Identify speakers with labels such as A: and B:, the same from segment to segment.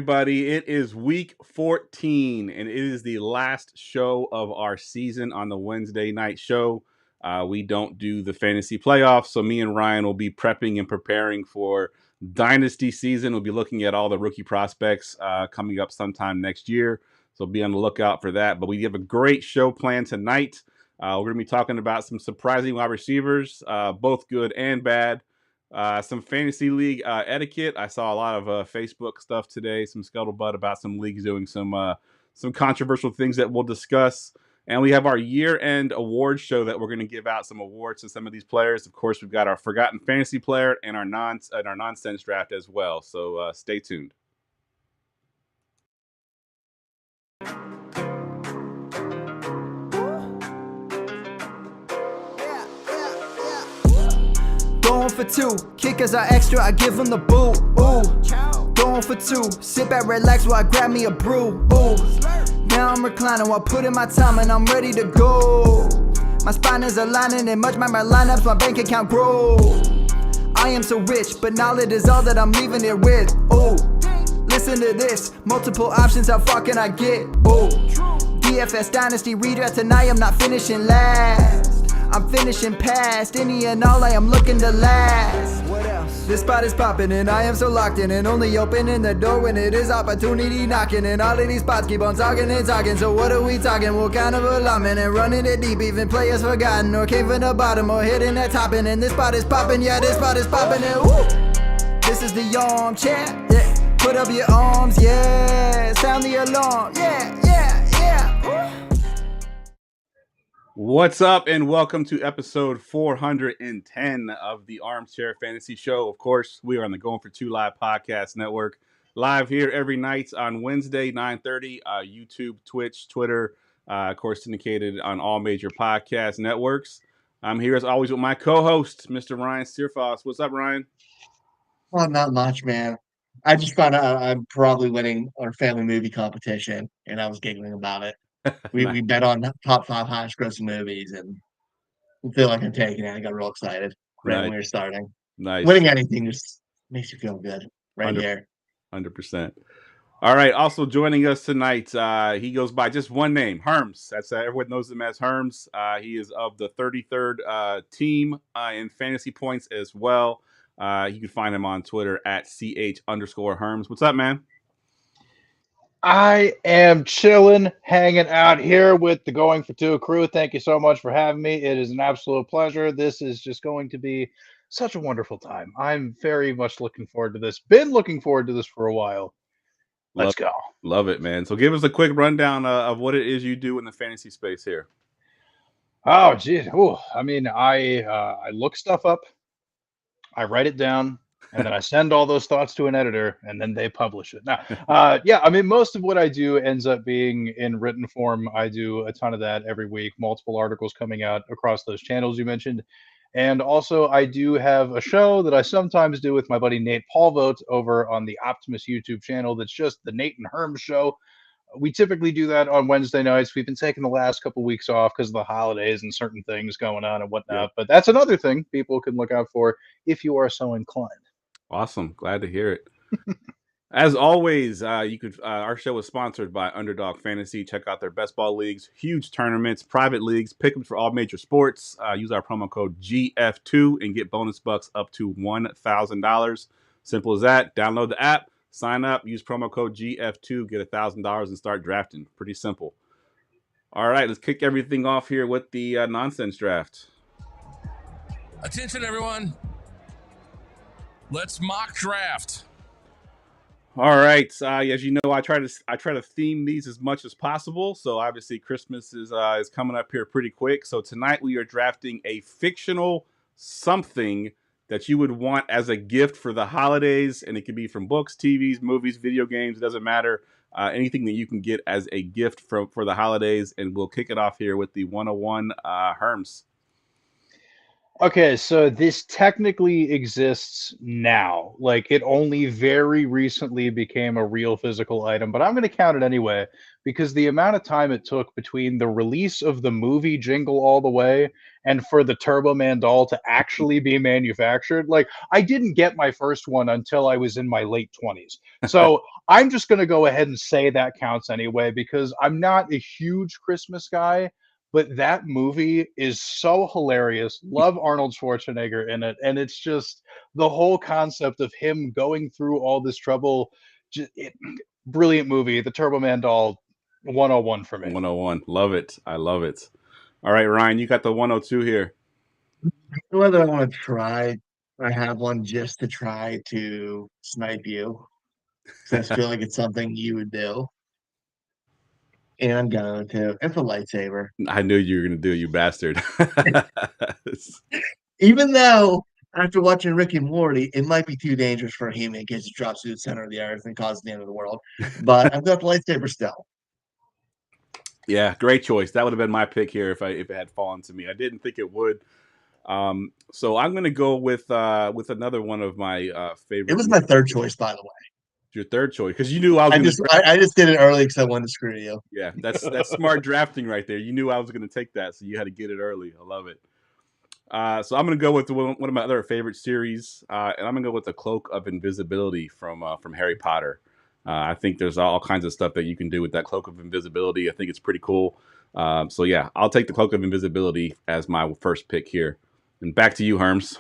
A: everybody. It is week 14, and it is the last show of our season on the Wednesday night show. We don't do the fantasy playoffs, so me and Ryan will be prepping and preparing for Dynasty season. We'll be looking at all the rookie prospects coming up sometime next year, so be on the lookout for that. But we have a great show planned tonight. We're going to be talking about some surprising wide receivers, both good and bad. Some fantasy league etiquette. I saw a lot of Facebook stuff today, some scuttlebutt about some leagues doing some controversial things that we'll discuss. And we have our year-end awards show that we're going to give out some awards to some of these players. Of course, we've got our forgotten fantasy player and our nonsense draft as well. So stay tuned.
B: Going for two, kickers are extra, I give them the boot. Ooh, going for two, sit back, relax while I grab me a brew. Ooh, now I'm reclining while putting my time and I'm ready to go. My spine is aligning and much my lineups, my bank account grow. I am so rich, but knowledge is all that I'm leaving it with. Ooh, listen to this, multiple options, how far can I get? Ooh, DFS Dynasty redraft tonight, I'm not finishing last. I'm finishing past any and all, I am looking to last. What else? This spot is popping and I am so locked in and only opening the door when it is opportunity knocking. And all of these spots keep on talking and talking. So what are we talking? What kind of alignment? And running it deep, even players forgotten or came from the bottom or hitting that top. And this spot is popping, yeah, this spot is popping. And woo! This is the armchair, yeah. Put up your arms, yeah. Sound the alarm, yeah, yeah, yeah. Woo!
A: What's up, and welcome to episode 410 of the Armchair Fantasy Show. Of course, we are on the GoingFor2 Live Podcast Network, live here every night on Wednesday, 9:30, YouTube, Twitch, Twitter, of course, syndicated on all major podcast networks. I'm here, as always, with my co-host, Mr. Ryan Steerfoss. What's up, Ryan?
C: Well, not much, man. I just found out I'm probably winning our family movie competition, and I was giggling about it. We bet on top 5 highest grossing movies, and I feel like I'm taking it. I got real excited right when we were starting.
A: Nice.
C: Winning anything just makes you feel good right here.
A: 100%. All right. Also joining us tonight, he goes by just one name, Herms. That's everyone knows him as Herms. He is of the 33rd team in fantasy points as well. You can find him on Twitter at @CH_Herms. What's up, man?
D: I am chilling, hanging out here with the GoingFor2 crew. Thank you so much for having me. It is an absolute pleasure. This is just going to be such a wonderful time. I'm very much looking forward to this. Been looking forward to this for a while. Let's go.
A: Love it, man. So give us a quick rundown of what it is you do in the fantasy space here.
D: Oh, geez. Ooh. I mean, I look stuff up. I write it down. And then I send all those thoughts to an editor, and then they publish it. Now, yeah, I mean, most of what I do ends up being in written form. I do a ton of that every week, multiple articles coming out across those channels you mentioned. And also, I do have a show that I sometimes do with my buddy Nate Paulvote over on the Optimus YouTube channel. That's just the Nate and Herms show. We typically do that on Wednesday nights. We've been taking the last couple weeks off because of the holidays and certain things going on and whatnot. Yeah. But that's another thing people can look out for if you are so inclined.
A: Awesome. Glad to hear it. As always, our show is sponsored by Underdog Fantasy. Check out their best ball leagues, huge tournaments, private leagues, pick them for all major sports. Use our promo code GF2 and get bonus bucks up to $1,000. Simple as that. Download the app, sign up, use promo code GF2, get $1,000 and start drafting. Pretty simple. All right, let's kick everything off here with the nonsense draft.
E: Attention, everyone. Let's mock draft.
A: All right. As you know, I try to theme these as much as possible. So obviously, Christmas is coming up here pretty quick. So tonight we are drafting a fictional something that you would want as a gift for the holidays, and it could be from books, TVs, movies, video games. It doesn't matter. Anything that you can get as a gift for the holidays, and we'll kick it off here with the 101 Herms.
D: Okay, so this technically exists now. Like it only very recently became a real physical item, but I'm going to count it anyway because the amount of time it took between the release of the movie Jingle All the Way and for the Turbo Man doll to actually be manufactured, like I didn't get my first one until I was in my late 20s. So I'm just going to go ahead and say that counts anyway because I'm not a huge Christmas guy, but that movie is so hilarious. Love Arnold Schwarzenegger in it, and it's just the whole concept of him going through all this trouble. Brilliant movie. The Turbo Man doll, 101 for me.
A: 101. Love it. I love it. All right, Ryan, you got the 102 here.
C: Whether I want to try, I have one just to try to snipe you. Because I just feel like it's something you would do. And I'm going to. It's a lightsaber.
A: I knew you were going to do it, you bastard.
C: Even though, after watching Rick and Morty, it might be too dangerous for a human in case it drops through the center of the earth and causes the end of the world. But I've got the lightsaber still.
A: Yeah, great choice. That would have been my pick here if it had fallen to me. I didn't think it would. So I'm going to go with another one of my favorite.
C: It was my third choice, by the way.
A: Your third choice because you knew I was.
C: I just did it early because I wanted to screw you.
A: Yeah, that's smart drafting right there. You knew I was going to take that, so you had to get it early. I love it. So I'm going to go with one of my other favorite series, and I'm going to go with the Cloak of Invisibility from Harry Potter. I think there's all kinds of stuff that you can do with that Cloak of Invisibility. I think it's pretty cool. So yeah, I'll take the Cloak of Invisibility as my first pick here. And back to you, Herms.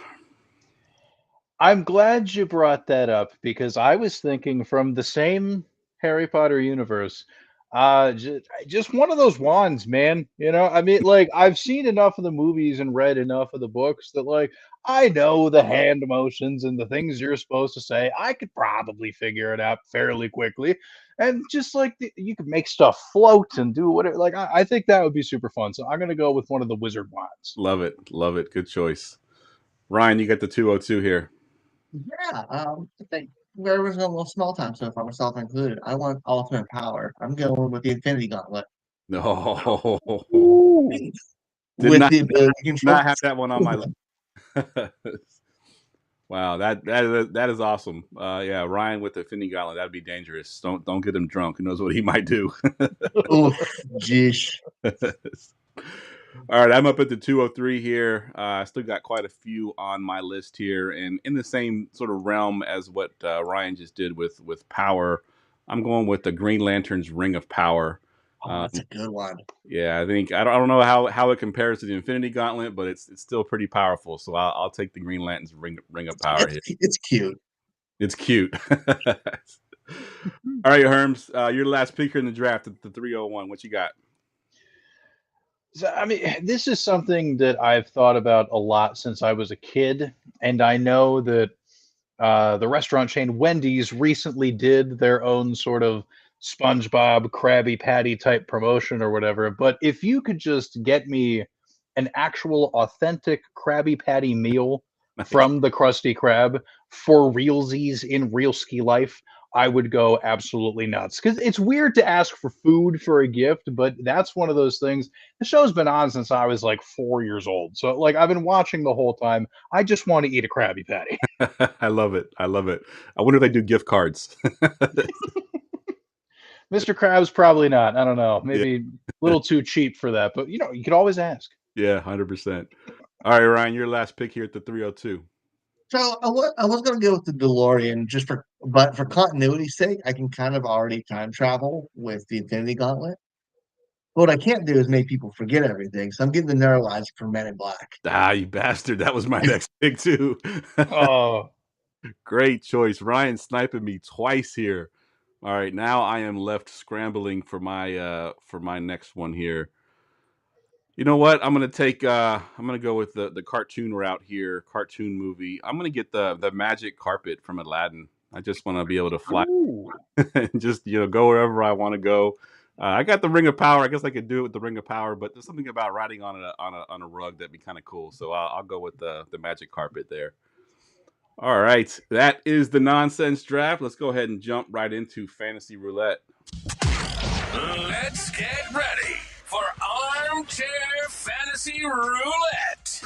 D: I'm glad you brought that up because I was thinking from the same Harry Potter universe. Just one of those wands, man. You know, I mean, like I've seen enough of the movies and read enough of the books that, like, I know the hand motions and the things you're supposed to say. I could probably figure it out fairly quickly, and just like you could make stuff float and do whatever. Like, I think that would be super fun. So I'm gonna go with one of the wizard wands.
A: Love it, love it. Good choice, Ryan. You got the 202 here.
C: Yeah, I think there was a little small time so far, myself included. I want ultimate power. I'm going with the Infinity Gauntlet.
A: No,
C: With the ability to control.
A: not have that one on my list. Wow, that is awesome. Yeah, Ryan with the Infinity Gauntlet, that'd be dangerous. Don't get him drunk. Who knows what he might do?
C: Oof, jeez.
A: All right, I'm up at the 203 here. I still got quite a few on my list here, and in the same sort of realm as what Ryan just did with power, I'm going with the Green Lantern's Ring of Power.
C: Oh, that's a good one.
A: Yeah, I think I don't know how it compares to the Infinity Gauntlet, but it's still pretty powerful. So I'll take the Green Lantern's Ring of Power here.
C: It's cute.
A: It's cute. All right, Herms, your last pick in the draft at the 301. What you got?
D: So, I mean, this is something that I've thought about a lot since I was a kid, and I know that the restaurant chain Wendy's recently did their own sort of SpongeBob Krabby Patty type promotion or whatever. But if you could just get me an actual authentic Krabby Patty meal from the Krusty Krab for realsies in real ski life, I would go absolutely nuts. Because it's weird to ask for food for a gift, but that's one of those things. The show's been on since I was like 4 years old. So, like, I've been watching the whole time. I just want to eat a Krabby Patty.
A: I love it. I love it. I wonder if they do gift cards.
D: Mr. Krabs, probably not. I don't know. Maybe a little too cheap for that. But, you know, you could always ask.
A: Yeah, 100%. All right, Ryan, your last pick here at the 302.
C: So I was going to go with the DeLorean but for continuity's sake, I can kind of already time travel with the Infinity Gauntlet. But what I can't do is make people forget everything. So I'm getting the Neuralizer from Men in Black.
A: Ah, you bastard. That was my next pick, too.
D: Oh.
A: Great choice. Ryan sniping me twice here. All right, now I am left scrambling for my next one here. You know what? I'm gonna go with the cartoon route here, cartoon movie. I'm gonna get the magic carpet from Aladdin. I just want to be able to fly and just go wherever I want to go. I got the Ring of Power. I guess I could do it with the Ring of Power, but there's something about riding on a rug that'd be kind of cool. So I'll go with the magic carpet there. All right, that is the nonsense draft. Let's go ahead and jump right into Fantasy Roulette.
E: Let's get ready for Armchair Fantasy Roulette.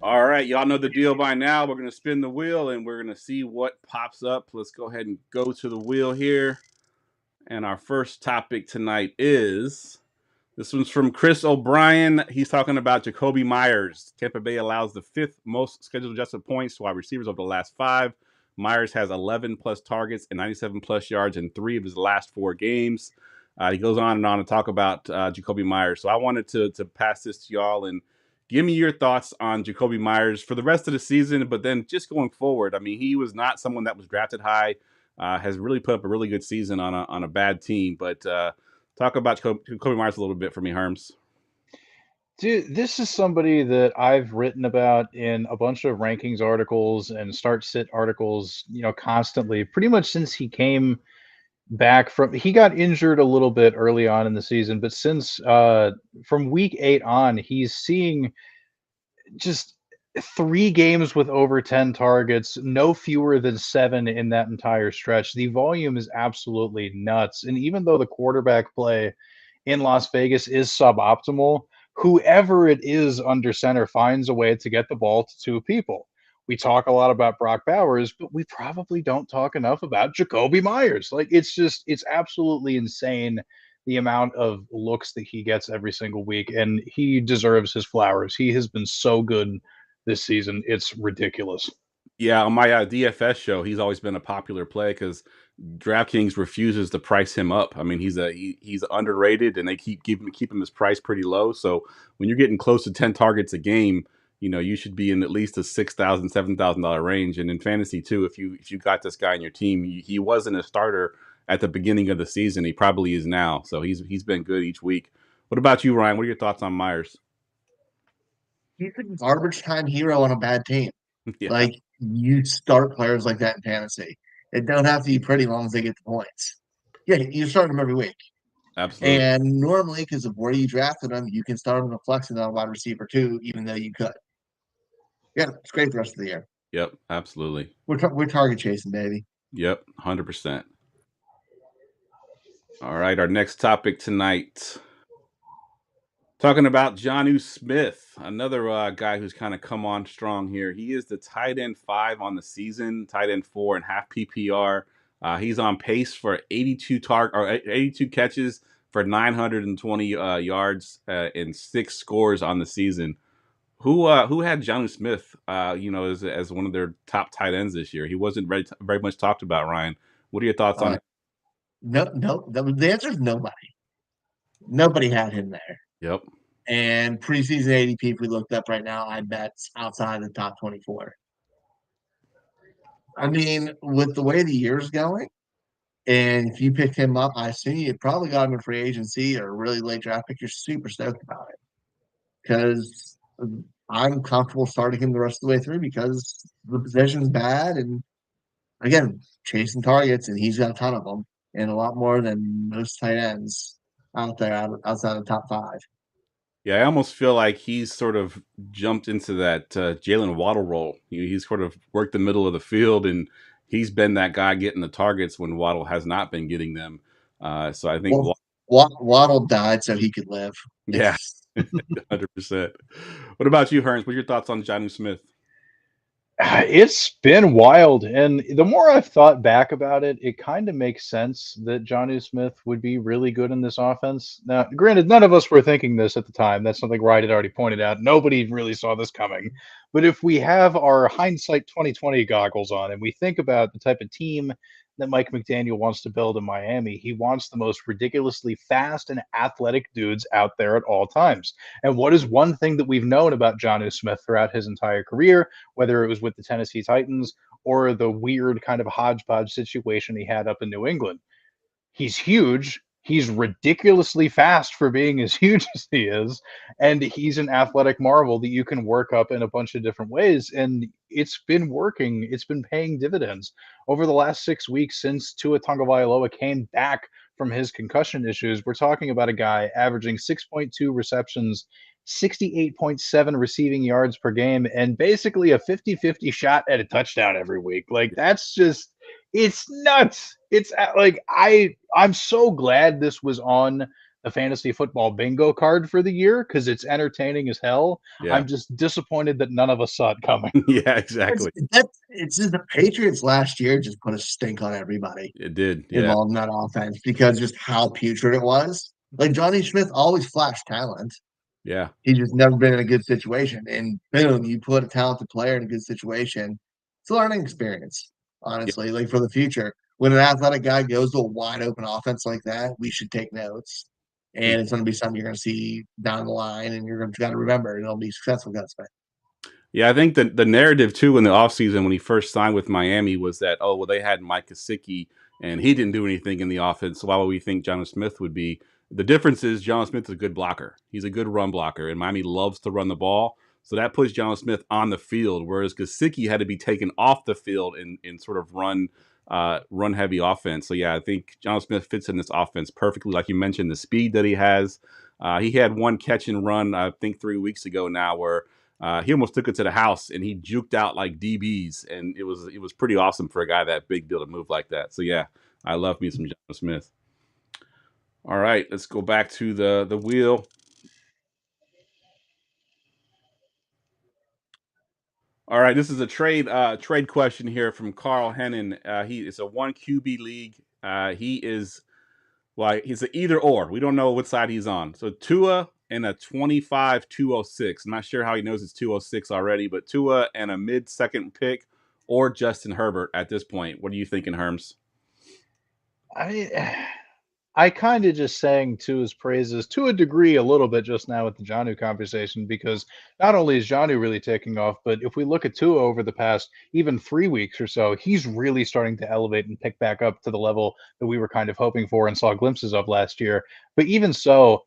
A: All right, y'all know the deal by now. We're going to spin the wheel and we're going to see what pops up. Let's go ahead and go to the wheel here. And our first topic tonight is, this one's from Chris O'Brien. He's talking about Jacoby Myers. Tampa Bay allows the 5th most scheduled adjusted points to wide receivers over the last 5. Myers has 11 plus targets and 97 plus yards in 3 of his last 4 games. He goes on and on to talk about Jacoby Myers. So I wanted to pass this to y'all and give me your thoughts on Jacoby Myers for the rest of the season, but then just going forward. I mean, he was not someone that was drafted high, has really put up a really good season on a bad team. But talk about Jacoby Myers a little bit for me, Herms.
D: Dude, this is somebody that I've written about in a bunch of rankings articles and start sit articles, constantly, pretty much since he came back he got injured a little bit early on in the season, but since from week 8 on, he's seeing just 3 games with over 10 targets, no fewer than 7 in that entire stretch. The volume is absolutely nuts. And even though the quarterback play in Las Vegas is suboptimal, whoever it is under center finds a way to get the ball to 2 people. We talk a lot about Brock Bowers, but we probably don't talk enough about Jacoby Myers. Like, it's absolutely insane the amount of looks that he gets every single week, and he deserves his flowers. He has been so good this season. It's ridiculous.
A: Yeah, on my DFS show, he's always been a popular play because DraftKings refuses to price him up. I mean, he's underrated, and they keep him his price pretty low. So when you're getting close to 10 targets a game, you should be in at least a $6,000, $7,000 range. And in fantasy too, if you got this guy on your team, he wasn't a starter at the beginning of the season. He probably is now. So he's been good each week. What about you, Ryan? What are your thoughts on Myers?
C: He's a garbage time hero on a bad team.
A: Yeah,
C: Like, you start players like that in fantasy. It don't have to be pretty long as they get the points. Yeah, you start them every week.
A: absolutely.
C: And normally, because of where you drafted them, you can start them a flexing on a wide receiver too, even though you could. Yeah, it's great the rest of the year.
A: Yep, absolutely.
C: We're target chasing, baby.
A: Yep, 100%. All right, our next topic tonight. Talking about Jonnu Smith, another guy who's kind of come on strong here. He is the tight end 5 on the season, tight end 4 and half PPR. He's on pace for 82 catches for 920 yards and 6 scores on the season. Who had Jonnu Smith, as one of their top tight ends this year? He wasn't very much talked about. Ryan, what are your thoughts on him?
C: No. The answer is nobody. Nobody had him there.
A: Yep.
C: And preseason ADP, if we looked up right now, I bet outside the top 24. I mean, with the way the year's going, and if you picked him up, I assume you probably got him in free agency or a really late draft pick. You're super stoked about it because I'm comfortable starting him the rest of the way through because the position's bad. And again, chasing targets, and he's got a ton of them and a lot more than most tight ends out there outside of the top 5.
A: Yeah, I almost feel like he's sort of jumped into that Jalen Waddle role. He's sort of worked the middle of the field, and he's been that guy getting the targets when Waddle has not been getting them. So I think,
C: Waddle died so he could live.
A: yeah, 100%. What about you, Hearns? What are your thoughts on Jonnu Smith?
D: It's been wild, and the more I've thought back about it, it kind of makes sense that Jonnu Smith would be really good in this offense. Now, granted, none of us were thinking this at the time. That's something Wright had already pointed out. Nobody really saw this coming. But if we have our hindsight 2020 goggles on and we think about the type of team that Mike McDaniel wants to build in Miami, he wants the most ridiculously fast and athletic dudes out there at all times. And what is one thing that we've known about Jonnu Smith throughout his entire career, whether it was with the Tennessee Titans or the weird kind of hodgepodge situation he had up in New England? He's huge. He's ridiculously fast for being as huge as he is. And he's an athletic marvel that you can work up in a bunch of different ways. And it's been working. It's been paying dividends. Over the last 6 weeks since Tua Tagovailoa came back from his concussion issues, we're talking about a guy averaging 6.2 receptions, 68.7 receiving yards per game, and basically a 50-50 shot at a touchdown every week. Like, that's just, it's nuts. It's like I'm so glad this was on the fantasy football bingo card for the year because it's entertaining as hell.
A: Yeah.
D: I'm just disappointed that none of us saw it coming.
A: Yeah, exactly.
C: It's just the Patriots last year just put a stink on everybody
A: It did. Yeah.
C: involved in that offense because just how putrid it was. Like Johnny Smith always flashed talent.
A: Yeah.
C: He's just never been in a good situation. And boom, you put a talented player in a good situation. It's a learning experience, honestly, like for the future. When an athletic guy goes to a wide open offense like that, we should take notes. And it's going to be something you're going to see down the line, and you're going to got to remember, and it'll be successful.
A: Yeah, I think the narrative too in the offseason when he first signed with Miami was that, oh, well, they had Mike Gesicki and he didn't do anything in the offense. So why would we think John Smith would be? The difference is John Smith is a good blocker. He's a good run blocker, and Miami loves to run the ball. So that puts John Smith on the field, whereas Gesicki had to be taken off the field in sort of run heavy offense. So yeah, I think John Smith fits in this offense perfectly. Like you mentioned, the speed that he has. He had one catch and run, I think 3 weeks ago now, where he almost took it to the house and he juked out like DBs, and it was pretty awesome for a guy that big deal to move like that. So yeah, I love me some John Smith. All right, let's go back to the wheel. All right, this is a trade question here from Carl Hennon. It's a 1 QB league. He's an either or. We don't know what side he's on. So Tua and a 25-206. I'm not sure how he knows it's 206 already, but Tua and a mid-second pick or Justin Herbert at this point. What are you thinking, Herms?
D: I kind of just sang Tua's praises to a degree a little bit just now with the Jonnu conversation, because not only is Jonnu really taking off, but if we look at Tua over the past even 3 weeks or so, he's really starting to elevate and pick back up to the level that we were kind of hoping for and saw glimpses of last year. But even so,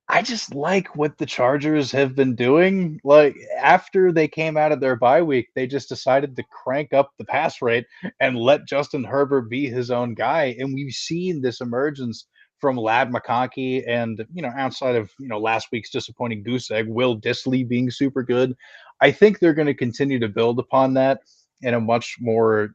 D: I just like what the Chargers have been doing. Like, after they came out of their bye week, they just decided to crank up the pass rate and let Justin Herbert be his own guy. And we've seen this emergence from Lad McConkey and, outside of, last week's disappointing goose egg, Will Dissly being super good. I think they're going to continue to build upon that in a much more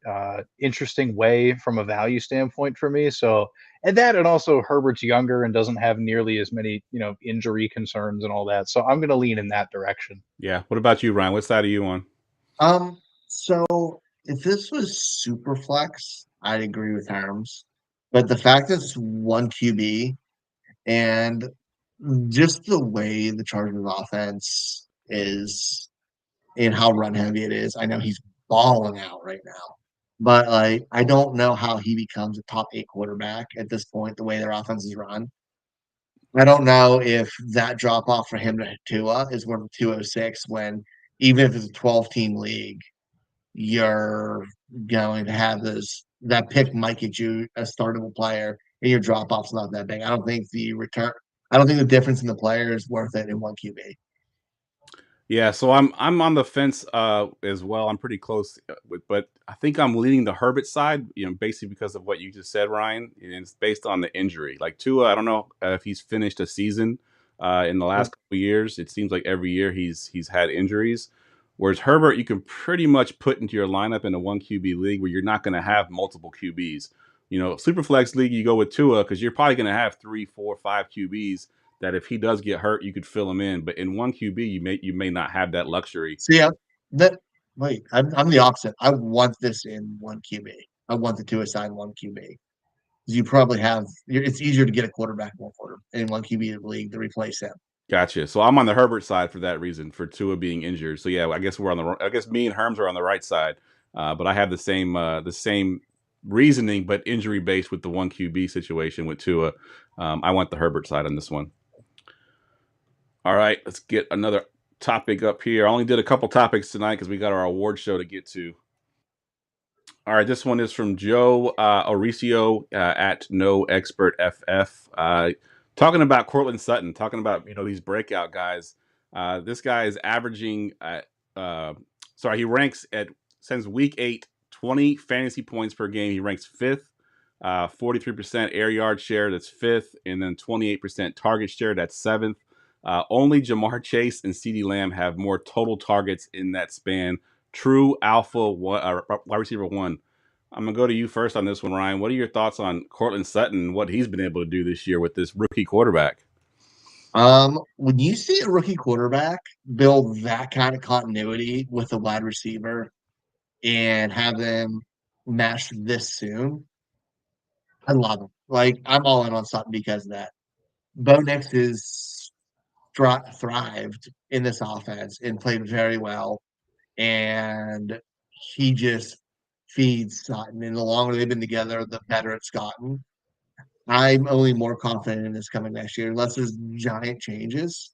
D: interesting way from a value standpoint for me. So, and also Herbert's younger and doesn't have nearly as many, injury concerns and all that. So I'm going to lean in that direction.
A: Yeah. What about you, Ryan? What side are you on?
C: So if this was super flex, I'd agree with Herms. But the fact that it's 1 QB and just the way the Chargers offense is and how run heavy it is, I know he's balling out right now. But I don't know how he becomes a top 8 quarterback at this point, the way their offense is run. I don't know if that drop off for him to Tua is worth 206 when even if it's a 12-team league, you're going to have that pick might get you a startable player and your drop off's not that big. I don't think the difference in the player is worth it in 1 QB.
A: Yeah, so I'm on the fence as well. I'm pretty close but I think I'm leaning the Herbert side, basically because of what you just said, Ryan. And it's based on the injury. Like Tua, I don't know if he's finished a season in the last couple of years. It seems like every year he's had injuries. Whereas Herbert, you can pretty much put into your lineup in a 1 QB league where you're not going to have multiple QBs. Superflex league, you go with Tua because you're probably going to have 3, 4, 5 QBs that if he does get hurt, you could fill him in. But in 1 QB, you may not have that luxury.
C: See, I'm the opposite. I want this in 1 QB. I want the Tua side 1 QB. You probably it's easier to get a quarterback in 1 QB league to replace him.
A: Gotcha. So I'm on the Herbert side for that reason, for Tua being injured. So yeah, I guess me and Herms are on the right side, but I have the same reasoning, but injury based with the 1 QB situation with Tua. I want the Herbert side on this one. All right, let's get another topic up here. I only did a couple topics tonight because we got our award show to get to. All right, this one is from Joe Mauricio at No Expert FF. Talking about Courtland Sutton, talking about these breakout guys. This guy is averaging he ranks since week 8, 20 fantasy points per game. He ranks 5th, 43% air yard share, that's 5th, and then 28% target share, that's 7th. Only Jamar Chase and CeeDee Lamb have more total targets in that span. True alpha wide receiver 1. I'm gonna go to you first on this one, Ryan. What are your thoughts on Cortland Sutton and what he's been able to do this year with this rookie quarterback?
C: When you see a rookie quarterback build that kind of continuity with a wide receiver and have them mesh this soon, I love him. Like I'm all in on Sutton because of that. Bo Nix is thrived in this offense and played very well, and he just feeds Sutton. And the longer they've been together, the better it's gotten. I'm only more confident in this coming next year, unless there's giant changes.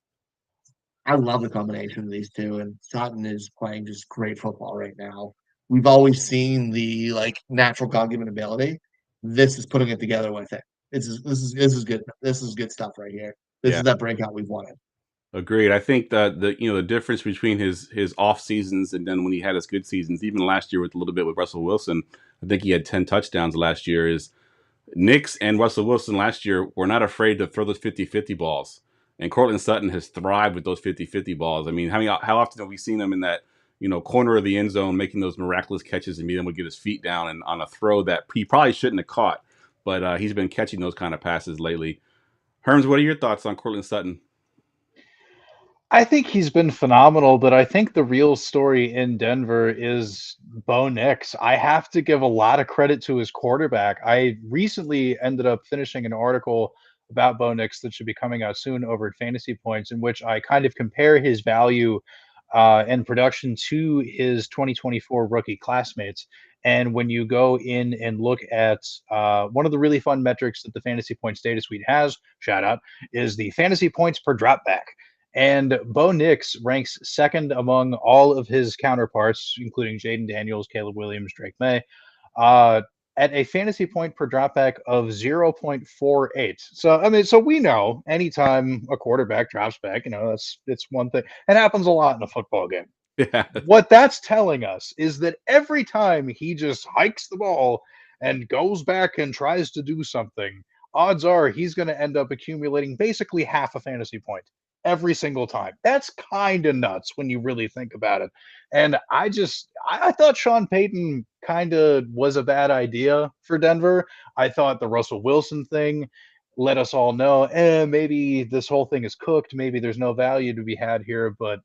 C: I love the combination of these two, and Sutton is playing just great football right now. We've always seen the like natural God given ability. This is putting it together with it. This is good. This is good stuff right here. This
A: Yeah,
C: is that breakout we've wanted.
A: agreed. I think that the difference between his off seasons and then when he had his good seasons, even last year with a little bit with Russell Wilson, I think he had 10 touchdowns last year. Is Nix and Russell Wilson last year were not afraid to throw those 50-50 balls. And Cortland Sutton has thrived with those 50-50 balls. I mean, how often have we seen him in that, corner of the end zone making those miraculous catches and being able to get his feet down and on a throw that he probably shouldn't have caught. But he's been catching those kind of passes lately. Herms, what are your thoughts on Cortland Sutton?
D: I think he's been phenomenal, but I think the real story in Denver is Bo Nix. I have to give a lot of credit to his quarterback. I recently ended up finishing an article about Bo Nix that should be coming out soon over at Fantasy Points, in which I kind of compare his value and production to his 2024 rookie classmates. And when you go in and look at one of the really fun metrics that the Fantasy Points data suite has, shout out, is the fantasy points per dropback. And Bo Nix ranks second among all of his counterparts, including Jaden Daniels, Caleb Williams, Drake May, uh, at a fantasy point per dropback of 0.48. So, I mean, so we know anytime a quarterback drops back, it's one thing. It happens a lot in a football game.
A: Yeah,
D: What that's telling us is that every time he just hikes the ball and goes back and tries to do something, odds are he's going to end up accumulating basically half a fantasy point every single time. That's kind of nuts when you really think about it. And I thought Sean Payton kind of was a bad idea for Denver. I thought the Russell Wilson thing let us all know, maybe this whole thing is cooked. Maybe there's no value to be had here. But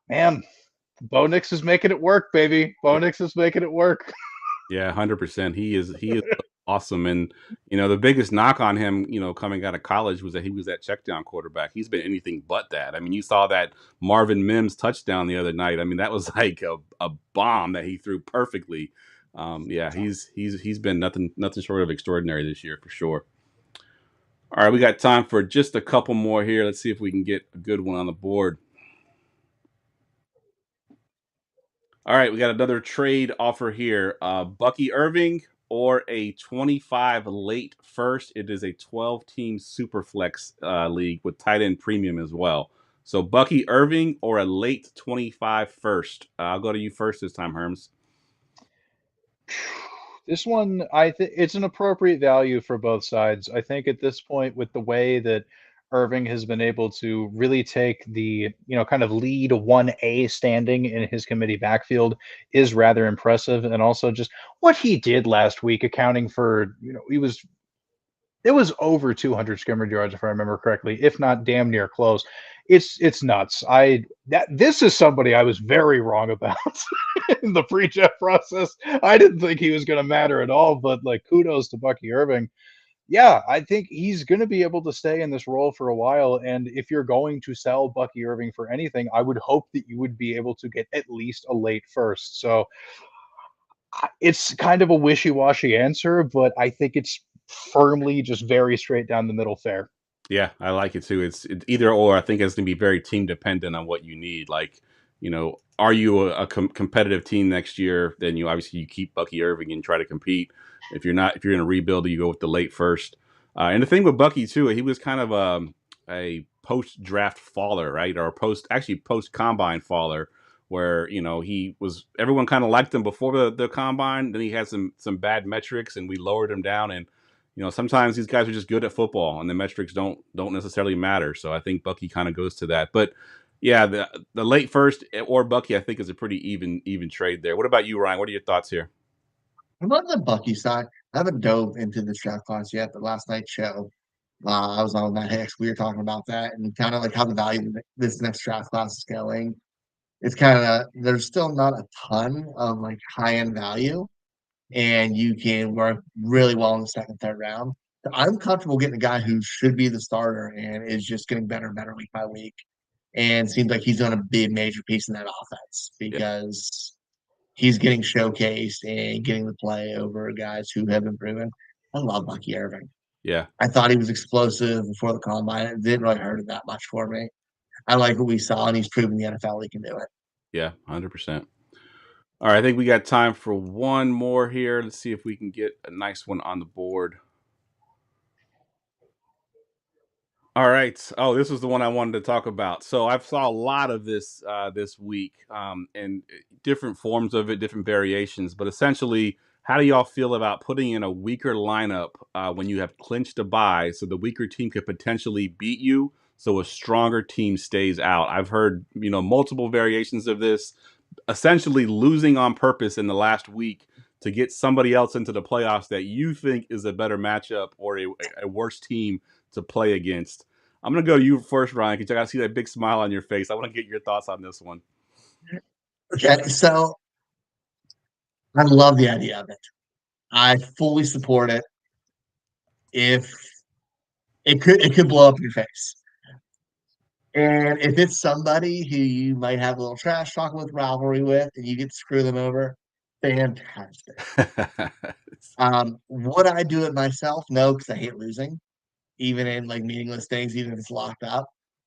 D: man, Bo Nix is making it work, baby. Bo Nix is making it work.
A: yeah, 100%. He is awesome. And the biggest knock on him, coming out of college was that he was that checkdown quarterback. He's been anything but that. I mean, you saw that Marvin Mims touchdown the other night. I mean, that was like a bomb that he threw perfectly. Yeah, he's been nothing short of extraordinary this year for sure. All right, we got time for just a couple more here. Let's see if we can get a good one on the board. All right, we got another trade offer here. Bucky Irving or a 25 late first. It is a 12-team Superflex league with tight end premium as well. So Bucky Irving or a late 25 first. I'll go to you first this time, Herms.
D: This one, I think it's an appropriate value for both sides. I think at this point, with the way that Irving has been able to really take the, kind of lead 1A standing in his committee backfield is rather impressive. And also just what he did last week, accounting for, it was over 200 scrimmage yards, if I remember correctly, if not damn near close. It's nuts. This is somebody I was very wrong about in the pre-Jeff process. I didn't think he was going to matter at all, but like kudos to Bucky Irving. Yeah, I think he's going to be able to stay in this role for a while. And if you're going to sell Bucky Irving for anything, I would hope that you would be able to get at least a late first. So it's kind of a wishy-washy answer, but I think it's firmly just very straight down the middle fair.
A: Yeah, I like it too. It's either or. I think it's going to be very team dependent on what you need. Like, are you a competitive team next year? Then you keep Bucky Irving and try to compete. If you're not, if you're in a rebuild, you go with the late first. And the thing with Bucky too, he was kind of a post draft faller, right? Or post combine faller, where everyone kind of liked him before the combine. Then he had some bad metrics, and we lowered him down. And sometimes these guys are just good at football, and the metrics don't necessarily matter. So I think Bucky kind of goes to that. But yeah, the late first or Bucky, I think, is a pretty even trade there. What about you, Ryan? What are your thoughts here?
C: I'm on the Bucky side. I haven't dove into this draft class yet, but last night's show, I was on with Matt Hicks. We were talking about that and kind of like how the value of this next draft class is going. It's kind of there's still not a ton of like high end value, and you can work really well in the second, third round. So I'm comfortable getting a guy who should be the starter and is just getting better and better week by week, and seems like he's going to be a major piece in that offense
A: Yeah.
C: because he's getting showcased and getting the play over guys who have been proven. I love Bucky Irving.
A: Yeah.
C: I thought he was explosive before the combine. It didn't really hurt it that much for me. I like what we saw, and he's proven the NFL he can do it.
A: Yeah, 100%. All right, I think we got time for one more here. Let's see if we can get a nice one on the board. All right. Oh, this was the one I wanted to talk about. So I've saw a lot of this this week, and different forms of it, different variations. But essentially, how do y'all feel about putting in a weaker lineup when you have clinched a bye, so the weaker team could potentially beat you, so a stronger team stays out? I've heard multiple variations of this. Essentially, losing on purpose in the last week to get somebody else into the playoffs that you think is a better matchup or a worse team to play against. I'm going to go to you first, Ryan, because I got to see that big smile on your face. I want to get your thoughts on this one.
C: Okay, so I love the idea of it. I fully support it. If it could blow up in your face. And if it's somebody who you might have a little trash talking with, rivalry with, and you get to screw them over, fantastic. Would I do it myself? No, because I hate losing, even in like meaningless things, even if it's locked up.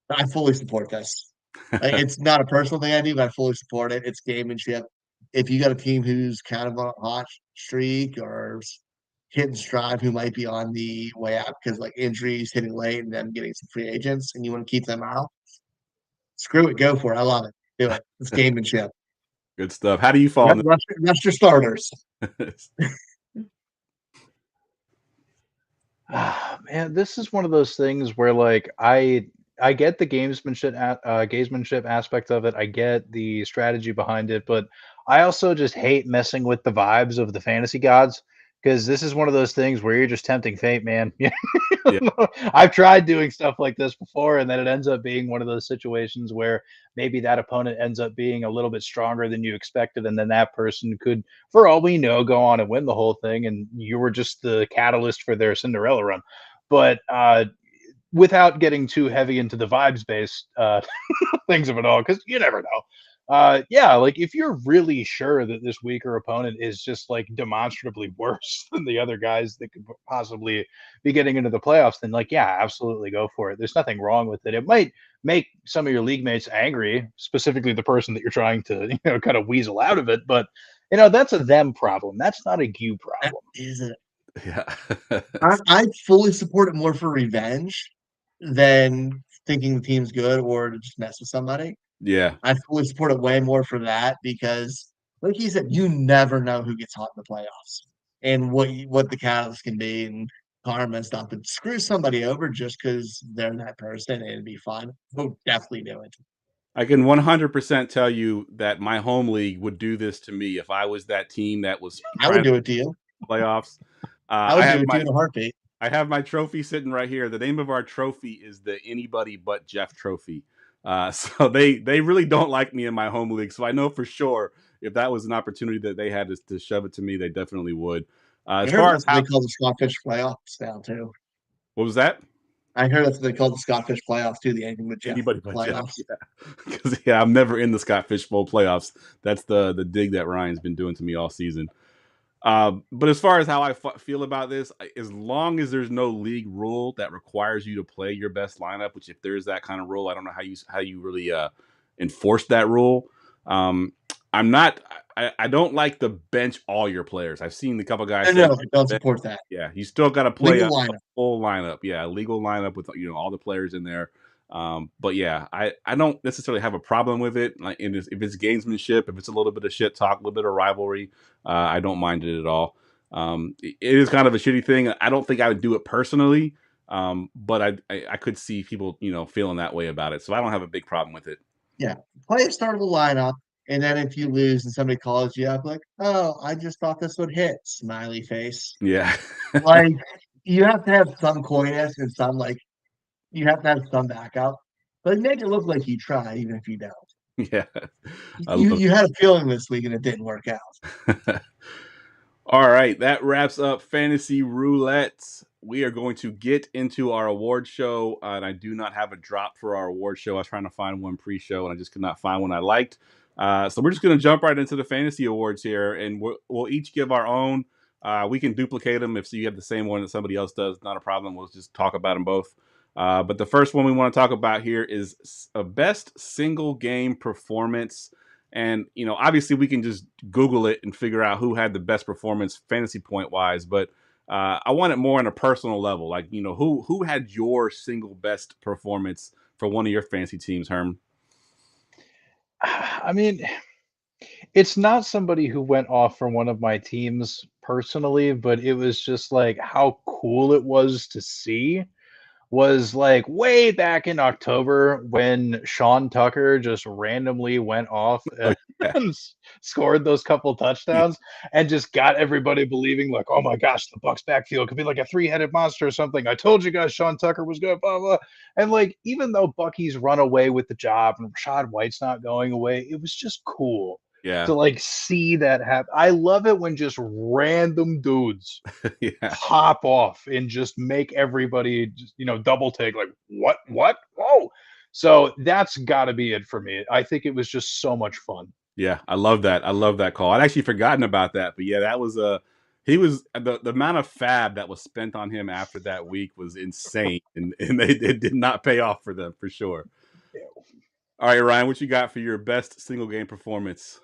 C: But I fully support this. Like, it's not a personal thing I do, but I fully support it. It's gamemanship. If you got a team who's kind of on a hot streak or hitting stride, who might be on the way out because like injuries, hitting late, and them getting some free agents, and you want to keep them out, screw it, go for it. I love it. Do it. It's gamemanship.
A: Good stuff. How do you fall?
C: Rest your starters.
D: Man, this is one of those things where like I get the gamesmanship aspect of it. I get the strategy behind it, but I also just hate messing with the vibes of the fantasy gods because this is one of those things where you're just tempting fate, man.
A: Yeah.
D: I've tried doing stuff like this before, and then it ends up being one of those situations where maybe that opponent ends up being a little bit stronger than you expected, and then that person could, for all we know, go on and win the whole thing, and you were just the catalyst for their Cinderella run. But without getting too heavy into the vibes based things of it all, because you never know. Yeah, like if you're really sure that this weaker opponent is just like demonstrably worse than the other guys that could possibly be getting into the playoffs, then like, yeah, absolutely go for it. There's nothing wrong with it. It might make some of your league mates angry, specifically the person that you're trying to, kind of weasel out of it. But that's a them problem. That's not a you problem.
C: That is it.
A: Yeah.
C: I fully support it more for revenge than thinking the team's good or to just mess with somebody.
A: Yeah.
C: I fully support it way more for that because, like you said, you never know who gets hot in the playoffs and what the catalyst can be and karma and stuff. But screw somebody over just because they're that person and it'd be fun. We'll definitely do it.
A: I can 100% tell you that my home league would do this to me if I was that team that was
C: I would do it to you.
A: Playoffs.
C: I would do it to you in a heartbeat.
A: I have my trophy sitting right here. The name of our trophy is the Anybody But Geoff trophy. So they really don't like me in my home league. So I know for sure if that was an opportunity that they had to shove it to me, they definitely would. As far as
C: how they call the Scottish playoffs now too.
A: What was that?
C: I heard that's what they call the Scottish playoffs too. The anything but Geoff
A: Anybody but
C: playoffs.
A: Geoff. Yeah. Because I'm never in the Scott Fishbowl playoffs. That's the dig that Ryan's been doing to me all season. But as far as how I feel about this, as long as there's no league rule that requires you to play your best lineup, which if there is that kind of rule, I don't know how you really enforce that rule. I don't like the bench all your players. I've seen a couple guys.
C: No, I don't support that.
A: Yeah, you still got to play a full lineup. Yeah, a legal lineup with all the players in there. But yeah, I don't necessarily have a problem with it. Like, if it's gamesmanship, if it's a little bit of shit talk, a little bit of rivalry, I don't mind it at all. It is kind of a shitty thing. I don't think I would do it personally, but I could see people feeling that way about it. So I don't have a big problem with it.
C: Yeah, play a startable lineup. And then if you lose and somebody calls you up, like, oh, I just thought this would hit, smiley face.
A: Yeah.
C: Like, you have to have some coyness and some, like, you have to have some backup. But make it look like you try, even if you don't.
A: Yeah. I
C: You
A: love
C: you had a feeling this week and it didn't work out.
A: it. All right, that wraps up Fantasy Roulette. We are going to get into our award show, and I do not have a drop for our award show. I was trying to find one pre-show, and I just could not find one I liked. So we're just going to jump right into the fantasy awards here, and we'll each give our own. We can duplicate them if you have the same one that somebody else does. Not a problem. We'll just talk about them both. But the first one we want to talk about here is a best single game performance. And, obviously we can just Google it and figure out who had the best performance fantasy point wise. But I want it more on a personal level. Like, who had your single best performance for one of your fantasy teams, Herm?
D: I mean, it's not somebody who went off from one of my teams personally, but it was just like how cool it was to see was like way back in October when Sean Tucker just randomly went off
A: Oh, yeah.
D: and scored those couple touchdowns and just got everybody believing like, oh my gosh, the Bucks backfield could be like a three-headed monster or something. I told you guys Sean Tucker was good, blah, blah. And like, even though Bucky's run away with the job and Rashad White's not going away, it was just cool
A: Yeah.
D: to like see that happen. I love it when just random dudes
A: Yeah.
D: pop off and just make everybody just, double take like what whoa. So that's got to be it for me. I think it was just so much fun.
A: Yeah. I love that. I love that call. I'd actually forgotten about that. But yeah, that was he was the amount of fab that was spent on him after that week was insane. And it did not pay off for them for sure. All right, Ryan, what you got for your best single game performance?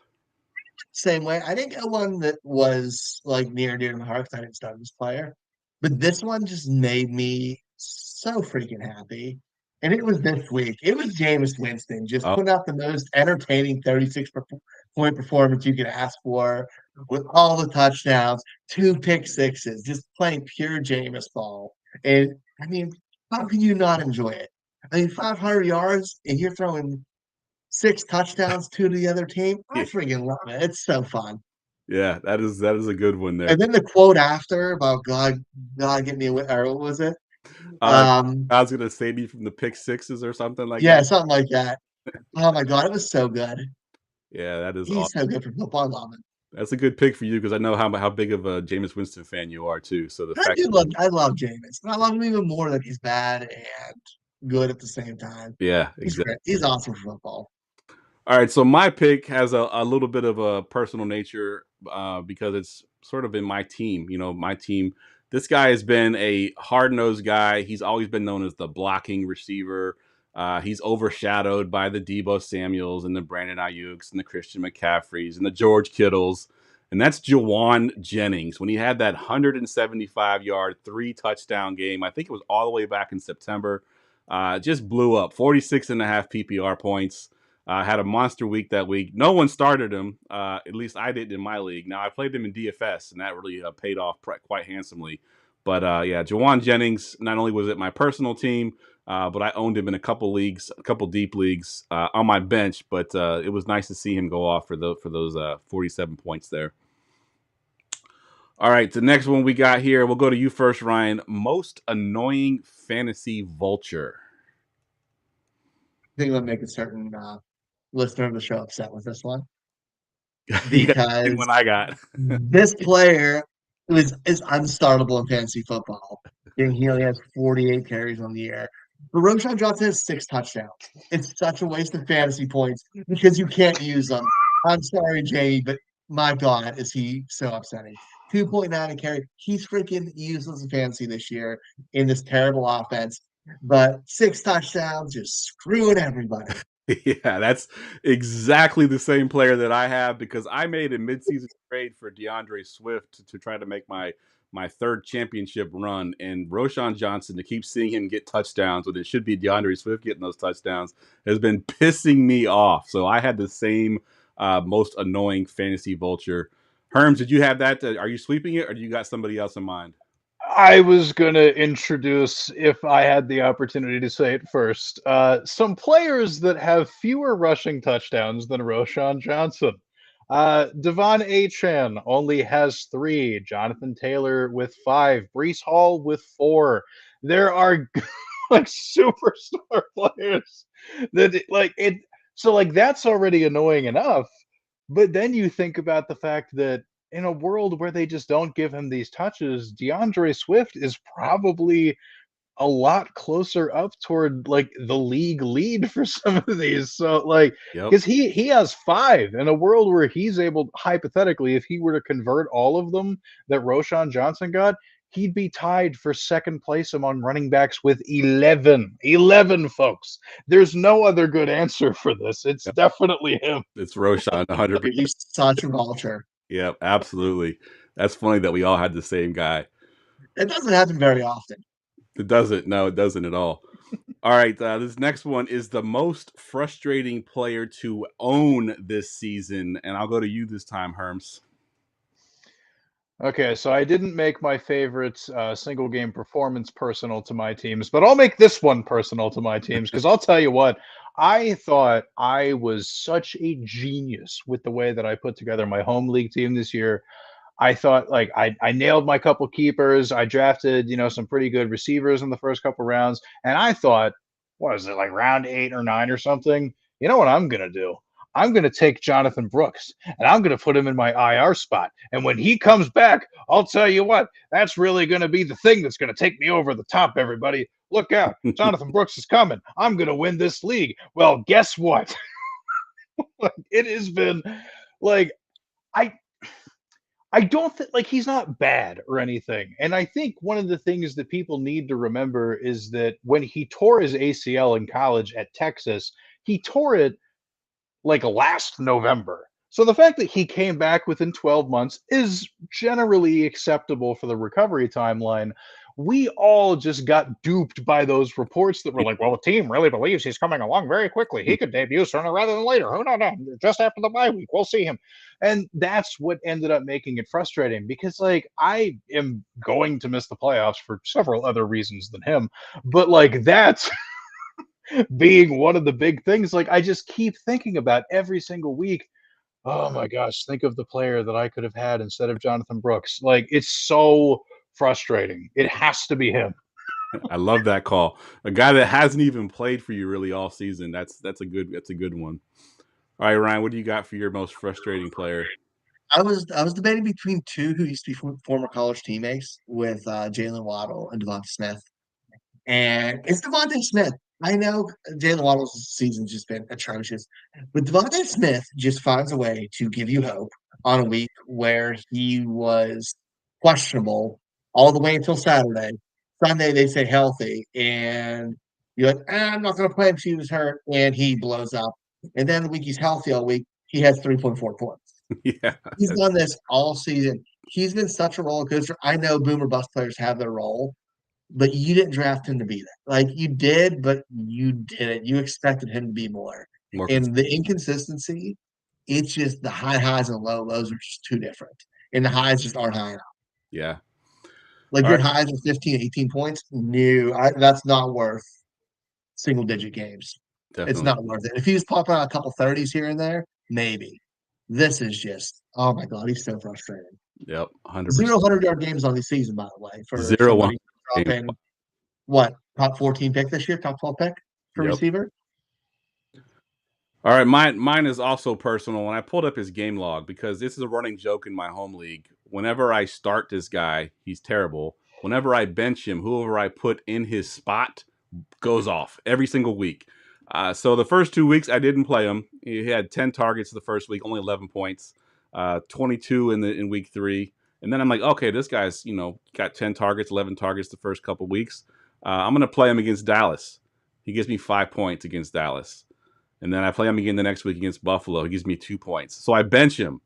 C: Same way. I think one that was like near and dear to my heart because I didn't start this player. But this one just made me so freaking happy. And it was this week. It was Jameis Winston just
A: Oh,
C: putting out the most entertaining 36-point performance you could ask for with all the touchdowns, 2 pick-sixes, just playing pure Jameis ball. And I mean, how can you not enjoy it? I mean, 500 yards and you're throwing 6 touchdowns, 2 to the other team. I
A: yeah.
C: freaking love it. It's so fun.
A: Yeah, that is a good one there.
C: And then the quote after about God get me away, or what was it?
A: I was gonna save you from the pick sixes or something like
C: Yeah,
A: that.
C: something like that. Oh my God, it was so good.
A: Yeah, that is
C: He's
A: awesome.
C: so good for football. I love it.
A: That's a good pick for you because I know how big of a Jameis Winston fan you are too. So the fact,
C: I love Jameis. I love him even more that he's bad and good at the same time.
A: yeah,
C: He's
A: exactly.
C: great. He's awesome for football.
A: All right, so my pick has a little bit of a personal nature because it's sort of in my team. My team. This guy has been a hard-nosed guy. He's always been known as the blocking receiver. He's overshadowed by the Deebo Samuels and the Brandon Ayuks and the Christian McCaffreys and the George Kittles. And that's Jawan Jennings. When he had that 175-yard, 3-touchdown game, I think it was all the way back in September, just blew up. 46.5 PPR points. Had a monster week that week. No one started him. At least I didn't in my league. Now, I played him in DFS, and that really paid off quite handsomely. But, yeah, Jawan Jennings, not only was it my personal team, but I owned him in a couple leagues, a couple deep leagues on my bench. But it was nice to see him go off for those 47 points there. All right, the next one we got here, we'll go to you first, Ryan. Most annoying fantasy vulture.
C: I think we'll make a certain listener of the show upset with this one
A: Yeah,
C: because
A: one I got.
C: this player is unstartable in fantasy football. And he only has 48 carries on the year. But Roshan Johnson has 6 touchdowns. It's such a waste of fantasy points because you can't use them. I'm sorry, Jamie, but my God, is he so upsetting. 2.9 a carry. He's freaking useless in fantasy this year in this terrible offense. But 6 touchdowns, just screwing everybody.
A: Yeah, that's exactly the same player that I have because I made a midseason trade for DeAndre Swift to try to make my third championship run. And Roshan Johnson, to keep seeing him get touchdowns when it should be DeAndre Swift getting those touchdowns, has been pissing me off. So I had the same most annoying fantasy vulture. Herms, did you have that? Are you sweeping it or do you got somebody else in mind?
D: I was going to introduce, if I had the opportunity to say it first, some players that have fewer rushing touchdowns than Roshan Johnson. Devon Achan only has 3. Jonathan Taylor with 5. Brees Hall with 4. There are like superstar players that like it. So like that's already annoying enough. But then you think about the fact that in a world where they just don't give him these touches, DeAndre Swift is probably a lot closer up toward like the league lead for some of these. So like
A: Yep.
D: because he has 5 in a world where he's able, hypothetically, if he were to convert all of them that Roshan Johnson got, he'd be tied for second place among running backs with 11 folks. There's no other good answer for this. It's
A: Yep.
D: definitely him.
A: It's Roshan 100%.
C: He's such a vulture.
A: Yep, absolutely. That's funny that we all had the same guy.
C: It doesn't happen very often.
A: It doesn't. No, it doesn't at all. All right, this next one is the most frustrating player to own this season, and I'll go to you this time, Herms.
D: Okay, so I didn't make my favorite single game performance personal to my teams, but I'll make this one personal to my teams because I'll tell you what, I thought I was such a genius with the way that I put together my home league team this year. I thought like I nailed my couple keepers. I drafted, some pretty good receivers in the first couple rounds. And I thought, what is it, like round 8 or 9 or something? You know what I'm gonna do? I'm gonna take Jonathan Brooks and I'm gonna put him in my IR spot. And when he comes back, I'll tell you what, that's really gonna be the thing that's gonna take me over the top, everybody. Look out, Jonathan Brooks is coming. I'm gonna win this league. Well, guess what? It has been like I I don't think like he's not bad or anything. And I think one of the things that people need to remember is that when he tore his ACL in college at Texas, he tore it like last November. So the fact that he came back within 12 months is generally acceptable for the recovery timeline. We all just got duped by those reports that were like, well, the team really believes he's coming along very quickly. He could debut sooner rather than later. Who knows? Just after the bye week, we'll see him. And that's what ended up making it frustrating because, like, I am going to miss the playoffs for several other reasons than him. But, like, that's being one of the big things. Like, I just keep thinking about every single week. Oh my gosh, think of the player that I could have had instead of Jonathan Brooks. Like, it's so frustrating. It has to be him.
A: I love that call. A guy that hasn't even played for you really all season. That's a good one. All right, Ryan, what do you got for your most frustrating player?
C: I was debating between 2 who used to be former college teammates with Jalen Waddle and Devonta Smith. And it's Devonta Smith. I know Jalen Waddle's season's just been atrocious, but Devonta Smith just finds a way to give you hope on a week where he was questionable all the way until Saturday. Sunday they say healthy, and you're like, I'm not going to play him. He was hurt, and he blows up. And then the week he's healthy all week, he has 3.4 points.
A: Yeah,
C: He's done this all season. He's been such a roller coaster. I know boomer bust players have their role, but you didn't draft him to be that. Like you did, but you didn't. You expected him to be more.
A: more
C: And the inconsistency, it's just the high highs and low lows are just too different. And the highs just aren't high enough.
A: yeah.
C: Like
A: All
C: your
A: right,
C: highs are 15, 18 points. No, that's not worth single digit games. It's
A: definitely.
C: not worth it. If he was popping out a couple 30s here and there, maybe. This is just, oh my God, he's so frustrating.
A: Yep, 100%.
C: 0 100-yard games on the season, by the way, for
A: Zero one.
C: somebody dropping what, top 14 pick this year, top 12 pick for
A: Yep.
C: receiver?
A: All right, mine is also personal. And I pulled up his game log because this is a running joke in my home league. Whenever I start this guy, he's terrible. Whenever I bench him, whoever I put in his spot goes off every single week. So the first 2 weeks I didn't play him. He had 10 targets the first week, only 11 points. 22 in week 3, and then I'm like, okay, this guy's got 10 targets, 11 targets the first couple weeks. I'm gonna play him against Dallas. He gives me 5 points against Dallas, and then I play him again the next week against Buffalo. He gives me 2 points. So I bench him,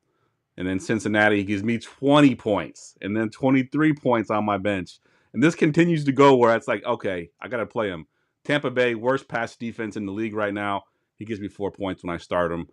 A: and then Cincinnati he gives me 20 points, and then 23 points on my bench. And this continues to go where it's like, okay, I gotta play him. Tampa Bay, worst pass defense in the league right now. He gives me 4 points when I start him.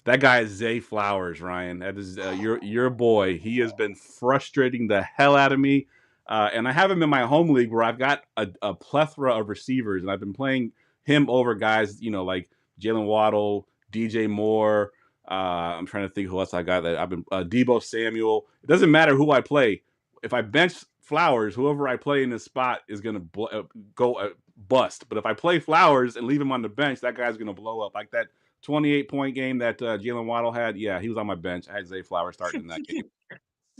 A: That guy is Zay Flowers, Ryan. That is your boy. He has been frustrating the hell out of me. And I have him in my home league where I've got a plethora of receivers, and I've been playing him over guys, like Jalen Waddle, DJ Moore. I'm trying to think who else I got that I've been Debo Samuel. It doesn't matter who I play. If I bench Flowers, whoever I play in this spot is going to go bust. But if I play Flowers and leave him on the bench, that guy's going to blow up. Like that 28-point game that Jalen Waddle had. Yeah, he was on my bench. I had Zay Flowers starting in that game.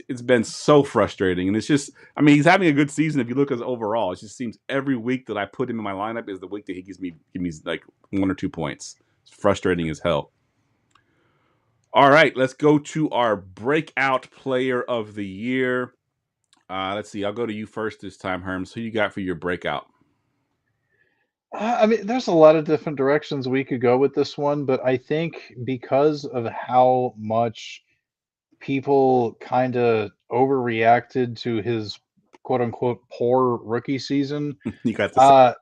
A: It's been so frustrating, and it's just, he's having a good season if you look at overall. It just seems every week that I put him in my lineup is the week that he give me like 1 or 2 points. It's frustrating as hell. All right, let's go to our breakout player of the year. Let's see. I'll go to you first this time, Herms. Who you got for your breakout?
D: There's a lot of different directions we could go with this one, but I think because of how much people kind of overreacted to his quote unquote poor rookie season.
A: You got the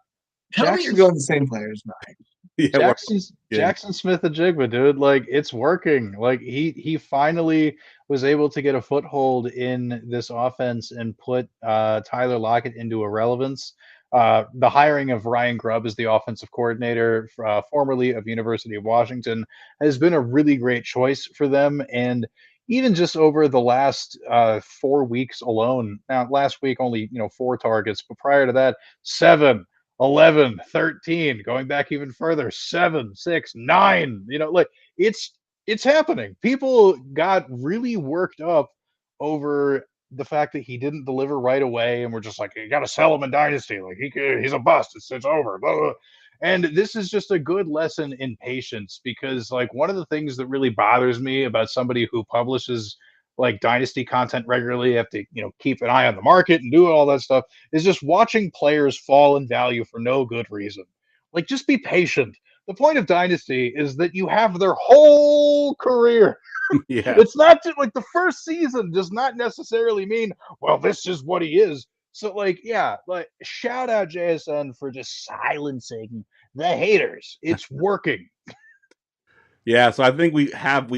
C: Tell me you're going the same players, Mike.
A: Yeah,
D: Jackson Smith-Njigba, dude, like it's working. Like he finally was able to get a foothold in this offense and put Tyler Lockett into irrelevance. The hiring of Ryan Grubb as the offensive coordinator, formerly of University of Washington, has been a really great choice for them. And even just over the last 4 weeks alone, now last week only 4 targets, but prior to that 7, 11, 13, going back even further 7, 6, 9. Like it's happening. People got really worked up over the fact that he didn't deliver right away, and we're just like, you got to sell him in Dynasty. Like he's a bust. It's over. Blah, blah. And this is just a good lesson in patience, because like one of the things that really bothers me about somebody who publishes like Dynasty content regularly, have to keep an eye on the market and do all that stuff, is just watching players fall in value for no good reason. Like, just be patient. The point of Dynasty is that you have their whole career.
A: Yeah.
D: It's not just like the first season does not necessarily mean, well, this is what he is. So like, yeah, like shout out JSN for just silencing the haters. It's working.
A: Yeah, so I think we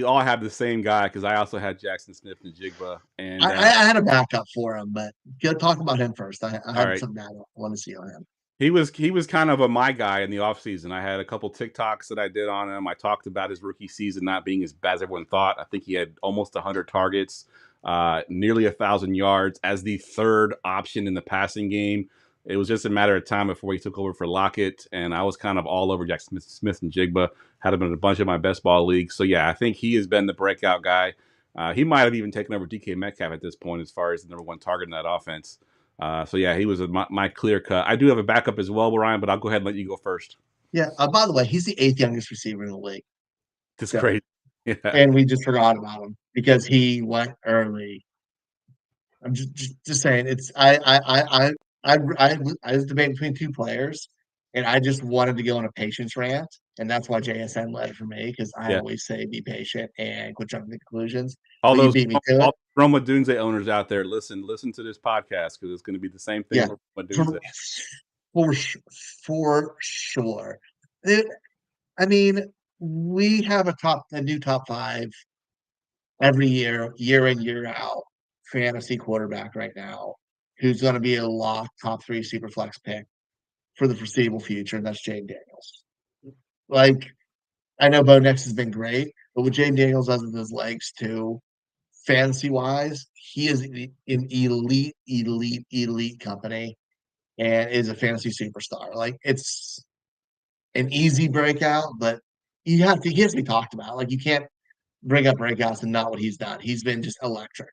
A: all have the same guy, because I also had Jackson Smith-Njigba, and
C: I had a backup for him, but go talk about him first. I had
A: right.
C: something I want to see on him.
A: He was kind of my guy in the offseason. I had a couple TikToks that I did on him. I talked about his rookie season not being as bad as everyone thought. I think he had almost 100 targets, nearly 1,000 yards as the third option in the passing game. It was just a matter of time before he took over for Lockett, and I was kind of all over Jackson Smith-Njigba. Had him in a bunch of my best ball leagues. So yeah, I think he has been the breakout guy. He might have even taken over DK Metcalf at this point as far as the number one target in that offense. So yeah, he was my clear cut. I do have a backup as well, Ryan, but I'll go ahead and let you go first.
C: Yeah. By the way, he's the 8th youngest receiver in the league.
A: That's crazy. Yeah.
C: And we just forgot about him because he went early. I'm just saying. It's I was debating between 2 players, and I just wanted to go on a patience rant, and that's why JSN led it for me, because I always say be patient and quit jumping to conclusions.
A: All those
C: beat me to
A: all Roma Dunze owners out there, listen to this podcast, because it's going to be the same thing.
C: Yeah,
A: for Dunze.
C: For sure. I mean, we have a new top 5 every year in, year out, fantasy quarterback right now, who's going to be a lock top 3 super flex pick for the foreseeable future, and that's Jaden Daniels. Like, I know Bo Nix has been great, but what Jaden Daniels does with his legs too, fantasy wise, he is an elite company, and is a fantasy superstar. Like, it's an easy breakout, but he has to be talked about. Like, you can't bring up breakouts and not what he's done. He's been just electric.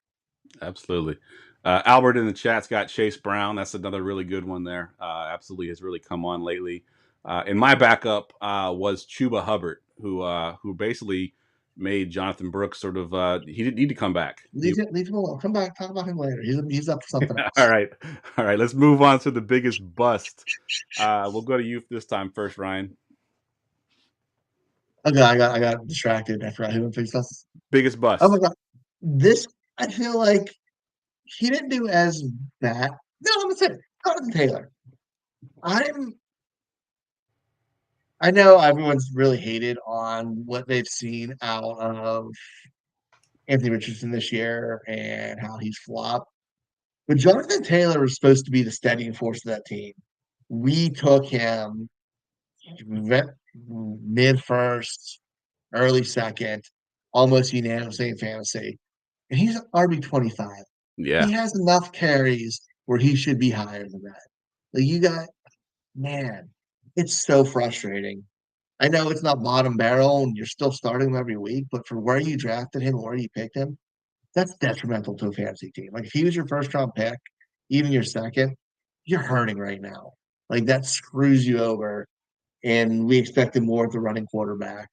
A: Absolutely. Albert in the chat's got Chase Brown. That's another really good one there. Absolutely has really come on lately. And my backup was Chuba Hubbard, who basically made Jonathan Brooks sort of he didn't need to come back.
C: Leave him alone. Come back, talk about him later. He's up for something else.
A: All right. Let's move on to the biggest bust. We'll go to you this time first, Ryan.
C: Okay, I got distracted. I forgot who fixed us.
A: Biggest bust.
C: Oh my god, this, I feel like he didn't do as bad. No, I'm gonna say Jonathan Taylor. I know everyone's really hated on what they've seen out of Anthony Richardson this year and how he's flopped. But Jonathan Taylor was supposed to be the steadying force of that team. We took him mid first, early second, almost unanimously in fantasy. And he's RB25.
A: Yeah,
C: He has enough carries where he should be higher than that. Like you got, man, it's so frustrating. I know it's not bottom barrel and you're still starting him every week, but for where you drafted him, where you picked him, that's detrimental to a fantasy team. Like if he was your first round pick, even your second, you're hurting right now. Like that screws you over. And we expected more at the running quarterback.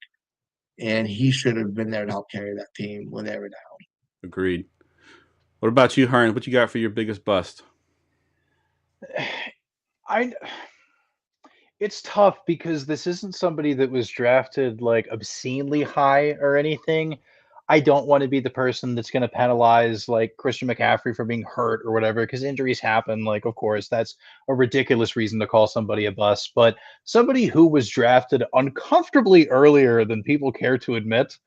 C: And he should have been there to help carry that team when they were down.
A: agreed. What about you, Hearn? What you got for your biggest bust?
D: I it's tough because this isn't somebody that was drafted like obscenely high or anything. I don't want to be the person that's going to penalize like Christian McCaffrey for being hurt or whatever because injuries happen. Like, of course, that's a ridiculous reason to call somebody a bust. But somebody who was drafted uncomfortably earlier than people care to admit,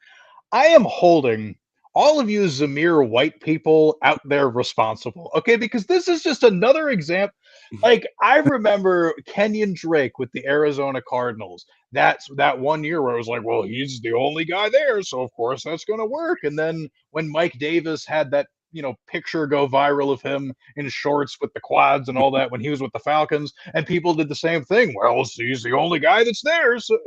D: I am holding all of you Zamir white people out there responsible. Okay, because this is just another example. Like I remember Kenyon Drake with the Arizona Cardinals. That's that one year where it was like, well, he's the only guy there, so of course that's going to work. And then when Mike Davis had that picture go viral of him in shorts with the quads and all that when he was with the Falcons, and people did the same thing. Well, he's the only guy that's there, so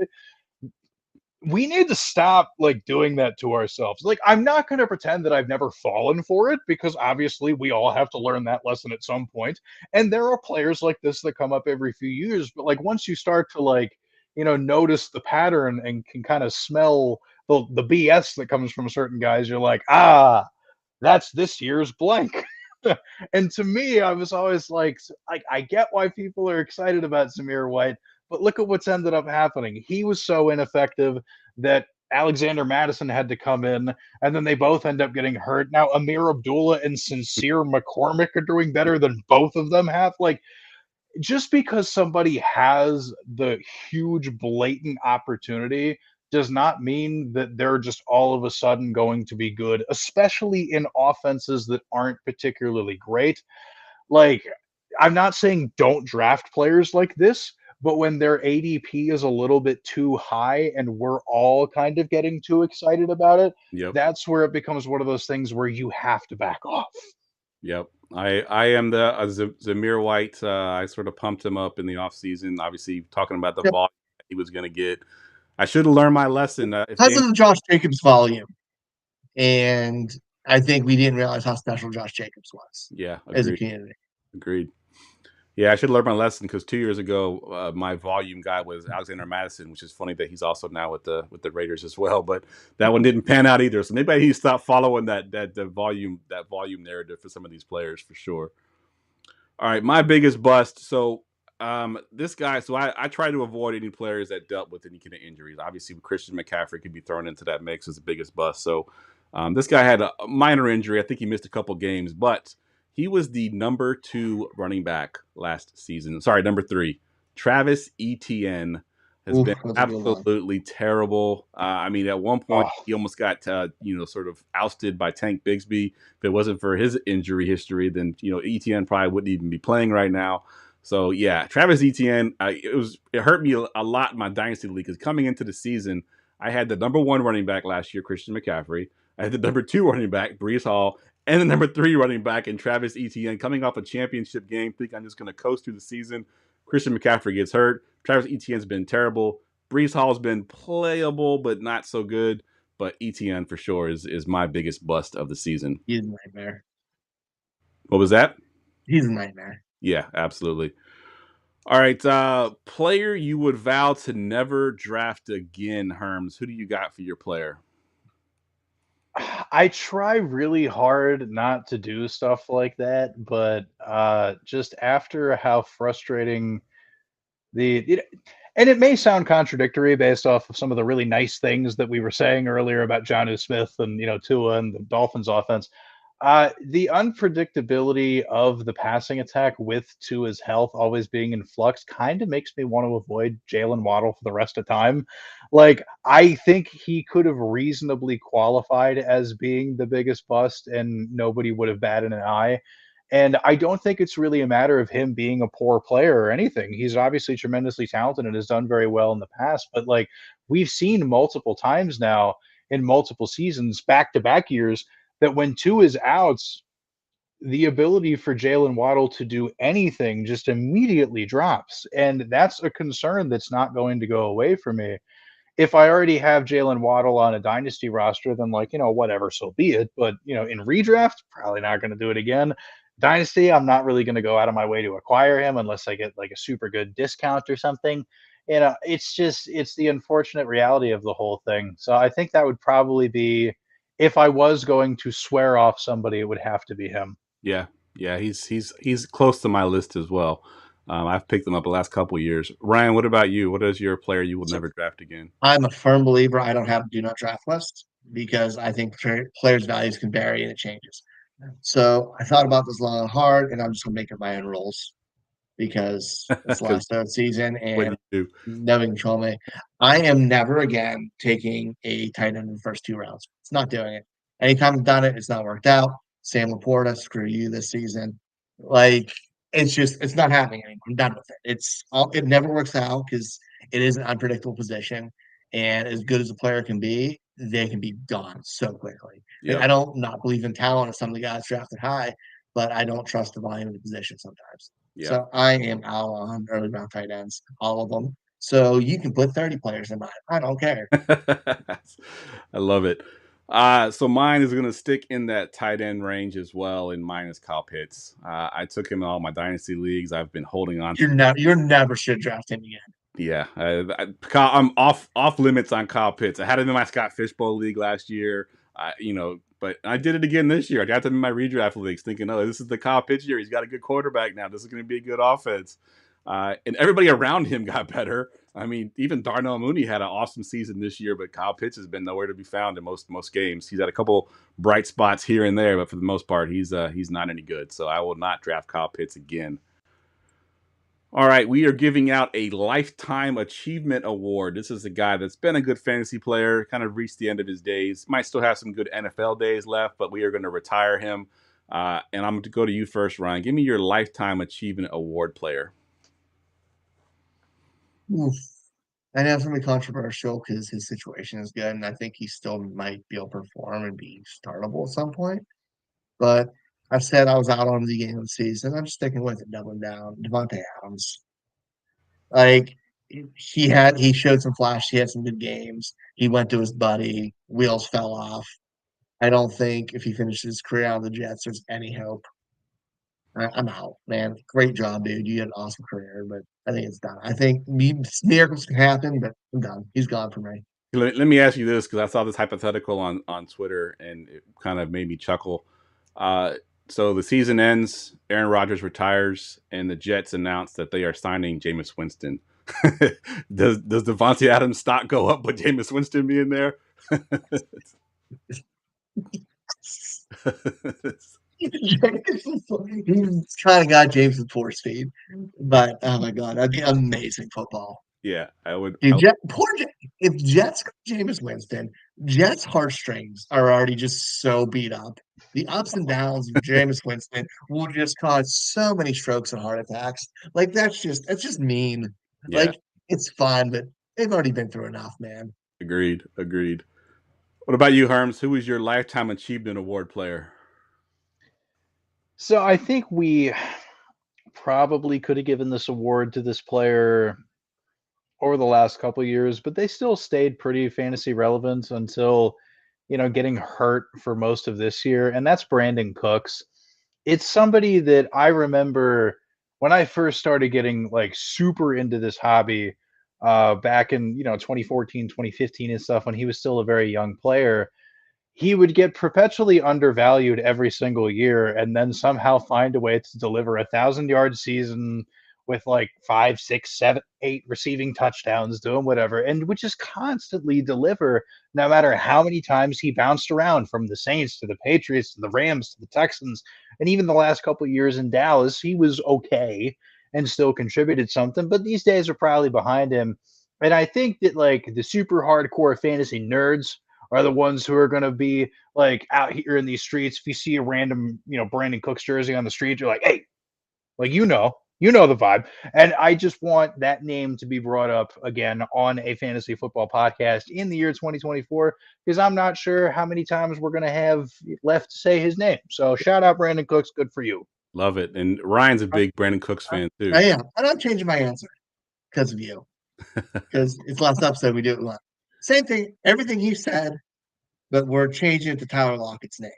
D: we need to stop like doing that to ourselves. Like I'm not going to pretend that I've never fallen for it because obviously we all have to learn that lesson at some point. And there are players like this that come up every few years, but like once you start to like, notice the pattern and can kind of smell the BS that comes from certain guys, you're like, that's this year's blank. And to me, I was always like, I get why people are excited about Zamir White, but look at what's ended up happening. He was so ineffective that Alexander Madison had to come in, and then they both end up getting hurt. Now Amir Abdullah and Sincere McCormick are doing better than both of them have. Like, just because somebody has the huge blatant opportunity does not mean that they're just all of a sudden going to be good, especially in offenses that aren't particularly great. Like, I'm not saying don't draft players like this, but when their ADP is a little bit too high and we're all kind of getting too excited about it,
A: Yep.
D: that's where it becomes one of those things where you have to back off.
A: Yep. I am the Zamir White. I sort of pumped him up in the offseason, obviously talking about the volume he was going to get. I should have learned my lesson.
C: Because of the Josh Jacobs volume. And I think we didn't realize how special Josh Jacobs was as a community.
A: Agreed. Yeah, I should learn my lesson because 2 years ago, my volume guy was Alexander Madison, which is funny that he's also now with the Raiders as well. But that one didn't pan out either. So maybe I need to stop following that volume narrative for some of these players for sure. All right, my biggest bust. So this guy. So I try to avoid any players that dealt with any kind of injuries. Obviously, Christian McCaffrey could be thrown into that mix as the biggest bust. So this guy had a minor injury. I think he missed a couple games, but he was the number 2 running back last season. Sorry, number 3. Travis Etienne has been absolutely terrible. I mean, at one point, he almost got, sort of ousted by Tank Bigsby. If it wasn't for his injury history, then, Etienne probably wouldn't even be playing right now. So, yeah, Travis Etienne, it hurt me a lot in my Dynasty League because coming into the season, I had the number 1 running back last year, Christian McCaffrey. I had the number 2 running back, Breece Hall, and the number 3 running back in Travis Etienne coming off a championship game. Think I'm just going to coast through the season. Christian McCaffrey gets hurt. Travis Etienne's been terrible. Breece Hall's been playable, but not so good. But Etienne for sure is my biggest bust of the season.
C: He's a nightmare.
A: What was that?
C: He's a nightmare.
A: Yeah, absolutely. All right, player you would vow to never draft again, Herms. Who do you got for your player?
D: I try really hard not to do stuff like that, but just after how frustrating and it may sound contradictory based off of some of the really nice things that we were saying earlier about Jonnu Smith and Tua and the Dolphins offense. The unpredictability of the passing attack with Tua's health always being in flux kind of makes me want to avoid Jalen Waddle for the rest of time. Like, I think he could have reasonably qualified as being the biggest bust and nobody would have batted an eye. And I don't think it's really a matter of him being a poor player or anything. He's obviously tremendously talented and has done very well in the past. But like we've seen multiple times now in multiple seasons, back-to-back years, that when two is out, the ability for Jalen Waddle to do anything just immediately drops. And that's a concern that's not going to go away for me. If I already have Jalen Waddle on a dynasty roster, then like, whatever, so be it. But, in redraft, probably not going to do it again. Dynasty, I'm not really going to go out of my way to acquire him unless I get like a super good discount or something. It's the unfortunate reality of the whole thing. So I think that would probably be, if I was going to swear off somebody, it would have to be him.
A: Yeah, he's close to my list as well. I've picked him up the last couple of years. Ryan, what about you? What is your player you will never draft again?
C: I'm a firm believer I don't have a do not draft list because I think players' values can vary and it changes. So I thought about this long and hard, and I'm just gonna make it my own rules because it's the last of the season
A: What
C: and
A: do you do?
C: nobody can control me. I am never again taking a tight end in the first 2 rounds. It's not doing it. Anytime I've done it, it's not worked out. Sam Laporta, screw you this season. Like it's not happening anymore. I'm done with it. It never works out because it is an unpredictable position. And as good as a player can be, they can be gone so quickly. Like,
A: Yep.
C: I don't not believe in talent of some of the guys drafted high, but I don't trust the volume of the position sometimes.
A: Yeah.
C: So I am out on early round tight ends, all of them. So you can put 30 players in mine. I don't care.
A: I love it. So mine is going to stick in that tight end range as well, and mine is Kyle Pitts. I took him in all my dynasty leagues. I've been holding on.
C: You're never should draft him again.
A: Yeah, I'm off limits on Kyle Pitts. I had him in my Scott Fishbowl league last year, but I did it again this year. I got him in my redraft leagues, thinking, "Oh, this is the Kyle Pitts year. He's got a good quarterback now. This is going to be a good offense." And everybody around him got better. I mean, even Darnell Mooney had an awesome season this year, but Kyle Pitts has been nowhere to be found in most games. He's had a couple bright spots here and there, but for the most part, he's not any good. So I will not draft Kyle Pitts again. All right, we are giving out a Lifetime Achievement Award. This is a guy that's been a good fantasy player, kind of reached the end of his days. Might still have some good NFL days left, but we are going to retire him. And I'm going to go to you first, Ryan. Give me your Lifetime Achievement Award player.
C: Oof. I know it's going to be controversial because his situation is good, and I think he still might be able to perform and be startable at some point. But I said I was out on the game of the season. I'm sticking with it, doubling down. Devontae Adams. Like he showed some flash. He had some good games. He went to his buddy. Wheels fell off. I don't think if he finishes his career on the Jets, there's any hope. I'm out, man. Great job, dude. You had an awesome career, but I think it's done. I think miracles can happen, but I'm done. He's gone for me.
A: Let me ask you this, because I saw this hypothetical on Twitter, and it kind of made me chuckle. So the season ends, Aaron Rodgers retires, and the Jets announce that they are signing Jameis Winston. Does Devontae Adams' stock go up with Jameis Winston being there?
C: He's kind of got James with force feed, but oh my god, that'd be amazing football.
A: Yeah, I would.
C: Dude, if Jets got Jameis Winston, Jets' heartstrings are already just so beat up. The ups and downs of Jameis Winston will just cause so many strokes and heart attacks. Like that's just mean.
A: Yeah.
C: Like it's fun, but they've already been through enough, man.
A: Agreed. What about you, Herms? Who is your Lifetime Achievement Award player?
D: So I think we probably could have given this award to this player over the last couple of years, but they still stayed pretty fantasy relevant until, getting hurt for most of this year. And that's Brandon Cooks. It's somebody that I remember when I first started getting like super into this hobby back in, 2014, 2015 and stuff, when he was still a very young player. He would get perpetually undervalued every single year and then somehow find a way to deliver 1,000-yard season with like 5, 6, 7, 8 receiving touchdowns, doing whatever, and would just constantly deliver no matter how many times he bounced around from the Saints to the Patriots to the Rams to the Texans. And even the last couple of years in Dallas, he was okay and still contributed something, but these days are probably behind him. And I think that like the super hardcore fantasy nerds are the ones who are going to be like out here in these streets. If you see a random, Brandon Cooks jersey on the street, you're like, hey, like, the vibe. And I just want that name to be brought up again on a fantasy football podcast in the year 2024, because I'm not sure how many times we're going to have left to say his name. So shout out Brandon Cooks. Good for you.
A: Love it. And Ryan's a big Brandon Cooks fan too.
C: I am. I'm not changing my answer because of you. Because it's last episode we do it live. Same thing, everything he said, but we're changing it to Tyler Lockett's name.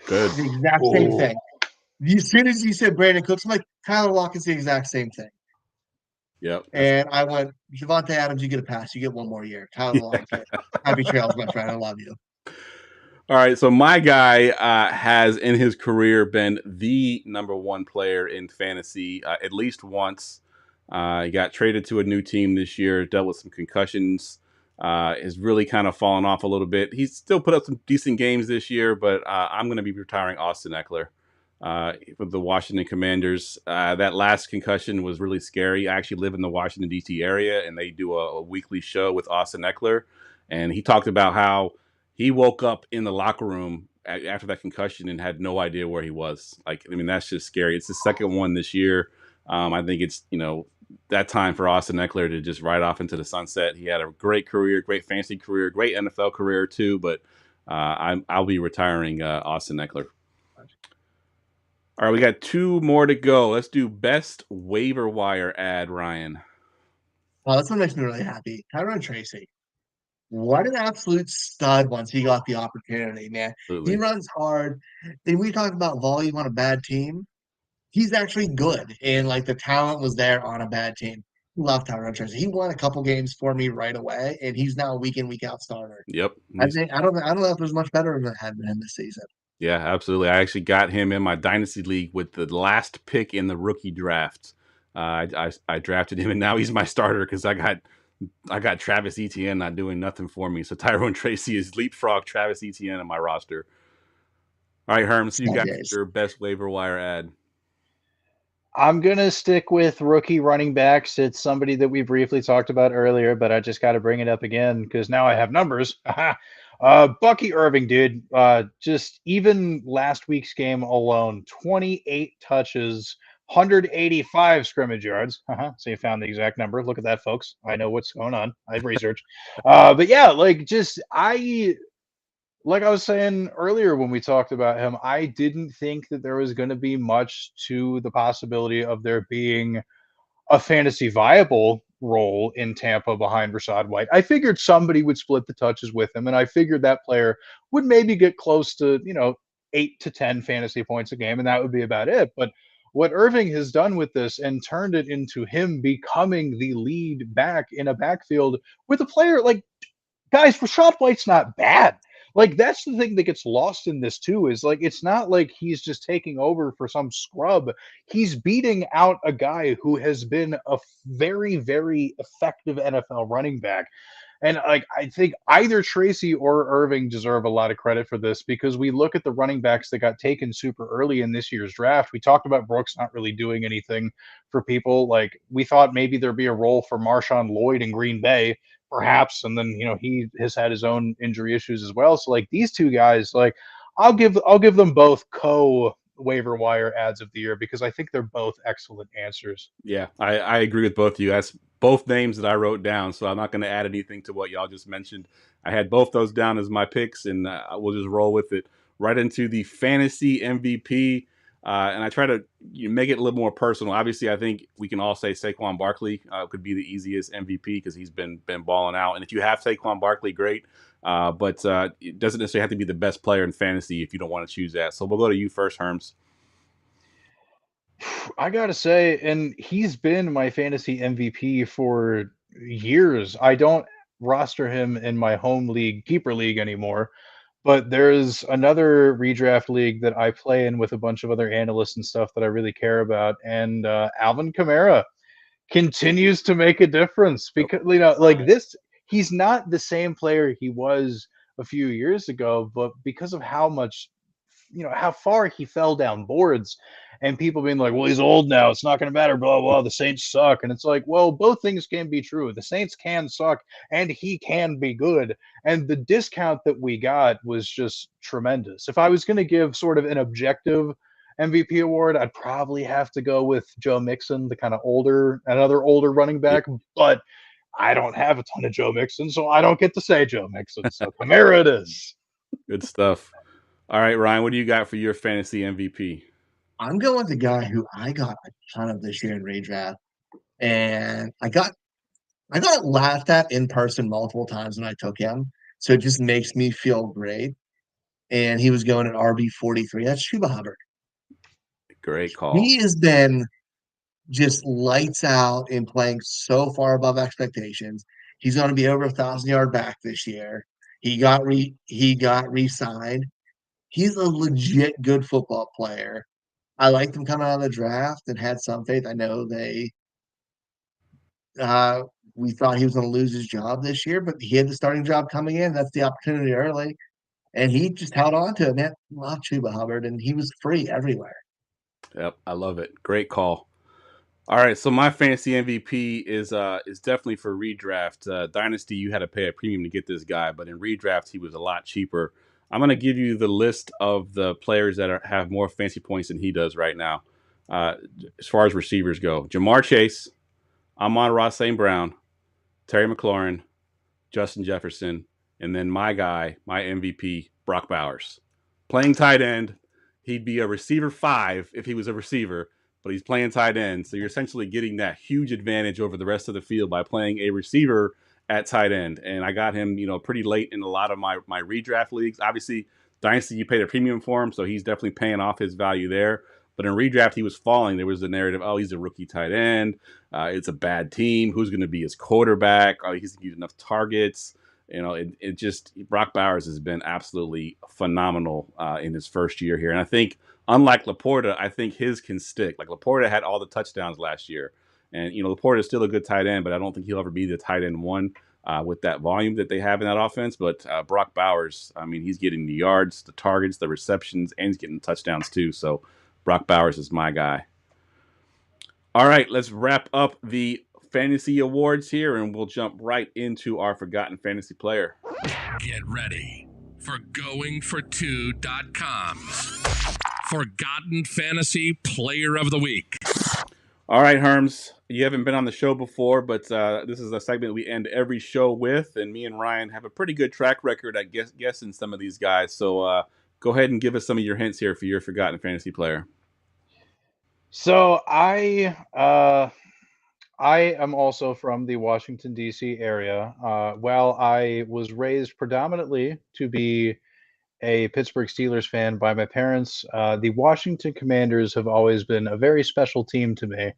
A: Good.
C: The exact same thing. As soon as you said Brandon Cooks, I'm like, Tyler Lockett's the exact same thing.
A: Yep.
C: And I went, Javonte Adams, you get a pass. You get one more year. Tyler Lockett. Happy trails, my friend. I love you.
A: All right, so my guy has in his career been the number one player in fantasy at least once. He got traded to a new team this year, dealt with some concussions, has really kind of fallen off a little bit. He's still put up some decent games this year, but I'm going to be retiring Austin Eckler for the Washington Commanders. That last concussion was really scary. I actually live in the Washington, D.C. area, and they do a weekly show with Austin Eckler, and he talked about how he woke up in the locker room after that concussion and had no idea where he was. Like, I mean, that's just scary. It's the second one this year. I think it's, that time for Austin Eckler to just ride off into the sunset. He had a great career, great fantasy career, great NFL career too, but I'll be retiring Austin Eckler. All right, we got two more to go. Let's do best waiver wire ad, Ryan.
C: Well, that's what makes me really happy. Tyrone Tracy. What an absolute stud once he got the opportunity, man.
A: Absolutely.
C: He runs hard. And we talked about volume on a bad team. He's actually good. And like the talent was there on a bad team. Love Tyrone Tracy. He won a couple games for me right away, and he's now a week in, week out starter.
A: Yep.
C: I don't know if there's much better than him this season.
A: Yeah, absolutely. I actually got him in my dynasty league with the last pick in the rookie draft. I drafted him, and now he's my starter because I got Travis Etienne not doing nothing for me. So Tyrone Tracy is leapfrog Travis Etienne in my roster. All right, Herms, you got your best waiver wire ad.
D: I'm going to stick with rookie running backs. It's somebody that we briefly talked about earlier, but I just got to bring it up again because now I have numbers. Bucky Irving, dude. Just even last week's game alone, 28 touches, 185 scrimmage yards. So you found the exact number. Look at that, folks. I know what's going on. I've researched. But yeah, like I was saying earlier when we talked about him, I didn't think that there was going to be much to the possibility of there being a fantasy viable role in Tampa behind Rachaad White. I figured somebody would split the touches with him, and I figured that player would maybe get close to, 8 to 10 fantasy points a game, and that would be about it. But what Irving has done with this and turned it into him becoming the lead back in a backfield with a player like, guys, Rachaad White's not bad. Like, that's the thing that gets lost in this too, is like, it's not like he's just taking over for some scrub. He's beating out a guy who has been a very, very effective NFL running back. And like, I think either Tracy or Irving deserve a lot of credit for this, because we look at the running backs that got taken super early in this year's draft. We talked about Brooks not really doing anything for people. Like, we thought maybe there'd be a role for Marshawn Lloyd in Green Bay, perhaps. And then, he has had his own injury issues as well. So like, these two guys, like, I'll give them both waiver wire ads of the year, because I think they're both excellent answers.
A: Yeah, I agree with both of you. That's both names that I wrote down, so I'm not going to add anything to what y'all just mentioned. I had both those down as my picks, and we'll just roll with it right into the fantasy MVP. And I try to make it a little more personal. Obviously, I think we can all say Saquon Barkley could be the easiest MVP because he's been balling out. And if you have Saquon Barkley, great. But it doesn't necessarily have to be the best player in fantasy if you don't want to choose that. So we'll go to you first, Herms.
D: I gotta say, and he's been my fantasy MVP for years. I don't roster him in my home league, keeper league anymore, but there's another redraft league that I play in with a bunch of other analysts and stuff that I really care about. And Alvin Kamara continues to make a difference, because he's not the same player he was a few years ago, but because of how much how far he fell down boards, and people being like, well, he's old now, it's not going to matter, blah, blah, the Saints suck. And it's like, well, both things can be true. The Saints can suck and he can be good. And the discount that we got was just tremendous. If I was going to give sort of an objective MVP award, I'd probably have to go with Joe Mixon, the kind of another older running back, but I don't have a ton of Joe Mixon, so I don't get to say Joe Mixon. So Kamara it is.
A: Good stuff. All right, Ryan, what do you got for your fantasy MVP?
C: I'm going with the guy who I got a ton of this year in redraft, and I got laughed at in person multiple times when I took him. So it just makes me feel great. And he was going at RB43. That's Chuba Hubbard.
A: Great call.
C: He has been just lights out in playing so far above expectations. He's going to be over 1,000-yard back this year. He got re-signed. He's a legit good football player. I liked him coming out of the draft and had some faith. I know we thought he was going to lose his job this year, but he had the starting job coming in. That's the opportunity early. And he just held on to it, man. Love Chuba Hubbard, and he was free everywhere.
A: Yep, I love it. Great call. All right, so my fantasy MVP is definitely for redraft. Dynasty, you had to pay a premium to get this guy, but in redraft, he was a lot cheaper. I'm going to give you the list of the players that have more fantasy points than he does right now, as far as receivers go. Jamar Chase, Amon-Ra St. Brown, Terry McLaurin, Justin Jefferson, and then my guy, my MVP, Brock Bowers. Playing tight end, he'd be a receiver 5 if he was a receiver, but he's playing tight end. So you're essentially getting that huge advantage over the rest of the field by playing a receiver at tight end. And I got him, pretty late in a lot of my redraft leagues. Obviously, Dynasty, you paid a premium for him, so he's definitely paying off his value there. But in redraft, he was falling. There was the narrative, oh, he's a rookie tight end. It's a bad team. Who's going to be his quarterback? Oh, he's going to get enough targets. It just, Brock Bowers has been absolutely phenomenal in his first year here. And I think, unlike Laporta, I think his can stick. Like Laporta had all the touchdowns last year. And, Laporta is still a good tight end, but I don't think he'll ever be the tight end one with that volume that they have in that offense. But Brock Bowers, I mean, he's getting the yards, the targets, the receptions, and he's getting touchdowns too. So Brock Bowers is my guy. All right, let's wrap up the fantasy awards here, and we'll jump right into our Forgotten Fantasy Player.
E: Get ready for GoingFor2.com's Forgotten Fantasy Player of the Week.
A: All right, Herms, you haven't been on the show before, but this is a segment we end every show with, and me and Ryan have a pretty good track record at guessing some of these guys. So go ahead and give us some of your hints here for your Forgotten Fantasy Player.
D: So I am also from the Washington, D.C. area. While I was raised predominantly to be a Pittsburgh Steelers fan by my parents, the Washington Commanders have always been a very special team to me.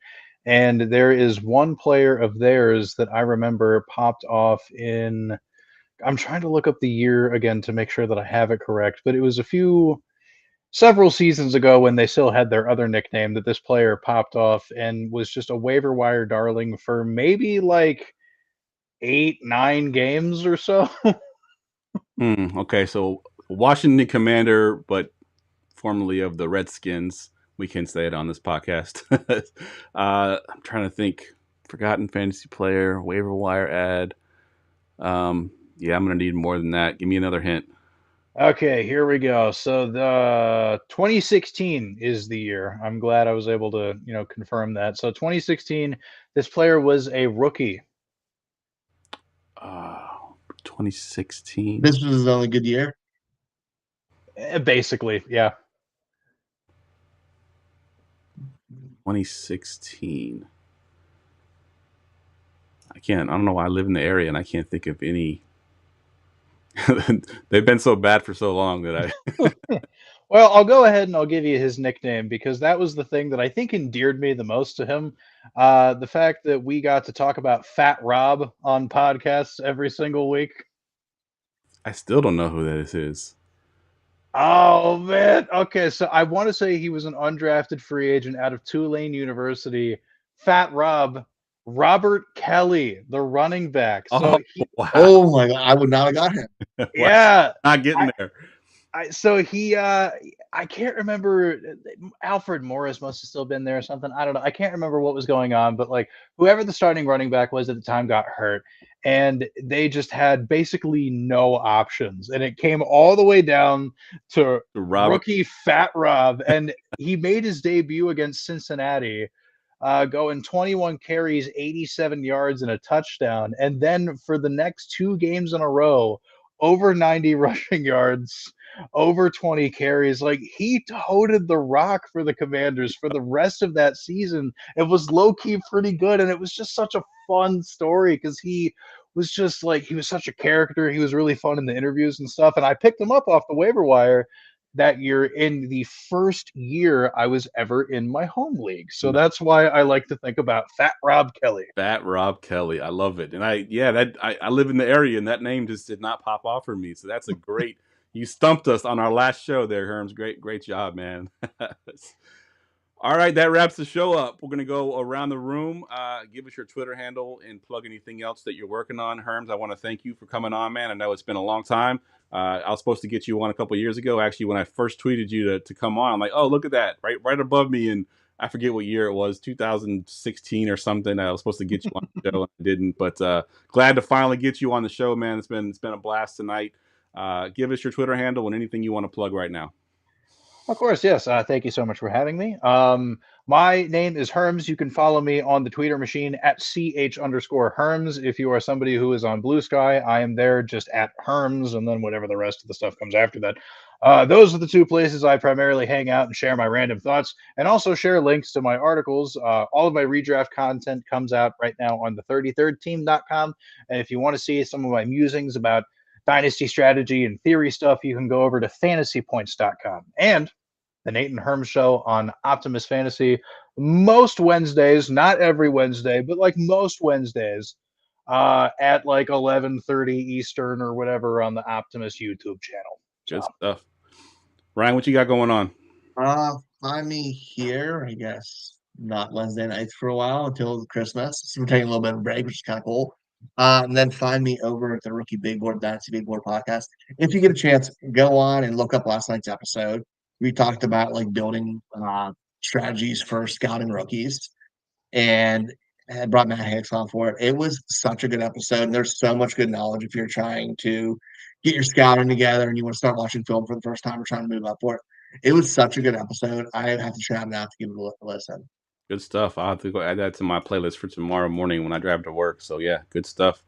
D: And there is one player of theirs that I remember popped off in, I'm trying to look up the year again to make sure that I have it correct, but it was several seasons ago when they still had their other nickname that this player popped off and was just a waiver wire darling for maybe like 8-9 games or so.
A: Okay, so Washington Commander, but formerly of the Redskins. We can say it on this podcast. I'm trying to think. Forgotten Fantasy Player, waiver wire ad. I'm going to need more than that. Give me another hint.
D: Okay, here we go. So the 2016 is the year. I'm glad I was able to, confirm that. So 2016, this player was a rookie.
A: 2016.
C: This was his only good year.
D: Basically, yeah.
A: 2016. I don't know why I live in the area and I can't think of any. They've been so bad for so long that
D: Well, I'll go ahead and I'll give you his nickname because that was the thing that I think endeared me the most to him. The fact that we got to talk about Fat Rob on podcasts every single week.
A: I still don't know who that is.
D: Oh, man. Okay, so I want to say he was an undrafted free agent out of Tulane University. Fat Rob, Robert Kelly, the running back. So
A: wow.
C: Oh, my God. I would not have got him.
D: Yeah.
A: Not getting there.
D: I can't remember. Alfred Morris must have still been there or something. I don't know. I can't remember what was going on, but like whoever the starting running back was at the time got hurt, and they just had basically no options, and it came all the way down to
A: Robert.
D: rookie Fat Rob, and he made his debut against Cincinnati. Going 21 carries, 87 yards, and a touchdown. And then for the next 2 games in a row, over 90 rushing yards, over 20 carries. Like he toted the rock for the Commanders for the rest of that season. It was low key pretty good. And it was just such a fun story because he was just like, he was such a character. He was really fun in the interviews and stuff. And I picked him up off the waiver wire that year in the first year I was ever in my home league. So that's why I like to think about Fat Rob Kelly.
A: Fat Rob Kelly. I love it. And I live in the area and that name just did not pop off for me. So that's a great, you stumped us on our last show there, Herms. Great job, man. All right, that wraps the show up. We're going to go around the room. Give us your Twitter handle and plug anything else that you're working on. Herms, I want to thank you for coming on, man. I know it's been a long time. I was supposed to get you on a couple of years ago. Actually, when I first tweeted you to come on, I'm like, oh, look at that, right above me. And I forget what year it was, 2016 or something. I was supposed to get you on the show and I didn't. But glad to finally get you on the show, man. It's been a blast tonight. Give us your Twitter handle and anything you want to plug right now.
D: Of course, yes. Thank you so much for having me. My name is Herms. You can follow me on the Twitter machine at ch_Herms. If you are somebody who is on Blue Sky, I am there just at Herms, and then whatever the rest of the stuff comes after that. Those are the 2 places I primarily hang out and share my random thoughts, and also share links to my articles. All of my redraft content comes out right now on the 33rdteam.com. And if you want to see some of my musings about dynasty strategy and theory stuff, you can go over to fantasypoints.com. And the Nate and Herm show on Optimus Fantasy most Wednesdays, not every Wednesday, but like most Wednesdays at like 11:30 Eastern or whatever on the Optimus YouTube channel.
A: Good stuff. Ryan, what you got going on?
C: Find me here, I guess, not Wednesday nights for a while until Christmas. So we're taking a little bit of a break, which is kind of cool. And then find me over at the Rookie Big Board Dynasty Big Board podcast. If you get a chance, go on and look up last night's episode. We talked about like building strategies for scouting rookies, and I brought Matt Hicks on for it. It was such a good episode, and there's so much good knowledge if you're trying to get your scouting together and you want to start watching film for the first time or trying to move up for it. It was such a good episode. I have to try it out to give it a listen.
A: Good stuff. I'll have to go add that to my playlist for tomorrow morning when I drive to work. So yeah, good stuff.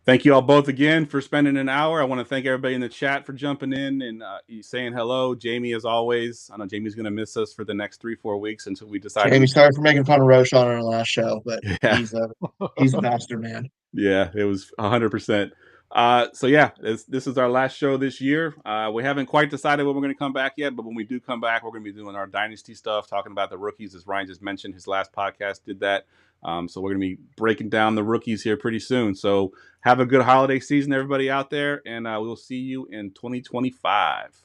A: Thank you all both again for spending an hour. I want to thank everybody in the chat for jumping in and saying hello. Jamie, as always, I know Jamie's going to miss us for the next 3-4 weeks until we decide.
C: Jamie, sorry for making fun of Roshan on our last show, but
A: yeah.
C: he's a master, man.
A: Yeah, it was 100%. So yeah, this is our last show this year. We haven't quite decided when we're going to come back yet, but when we do come back, we're going to be doing our dynasty stuff, talking about the rookies, as Ryan just mentioned. His last podcast did that. So we're going to be breaking down the rookies here pretty soon. So have a good holiday season, everybody out there, and we will see you in 2025.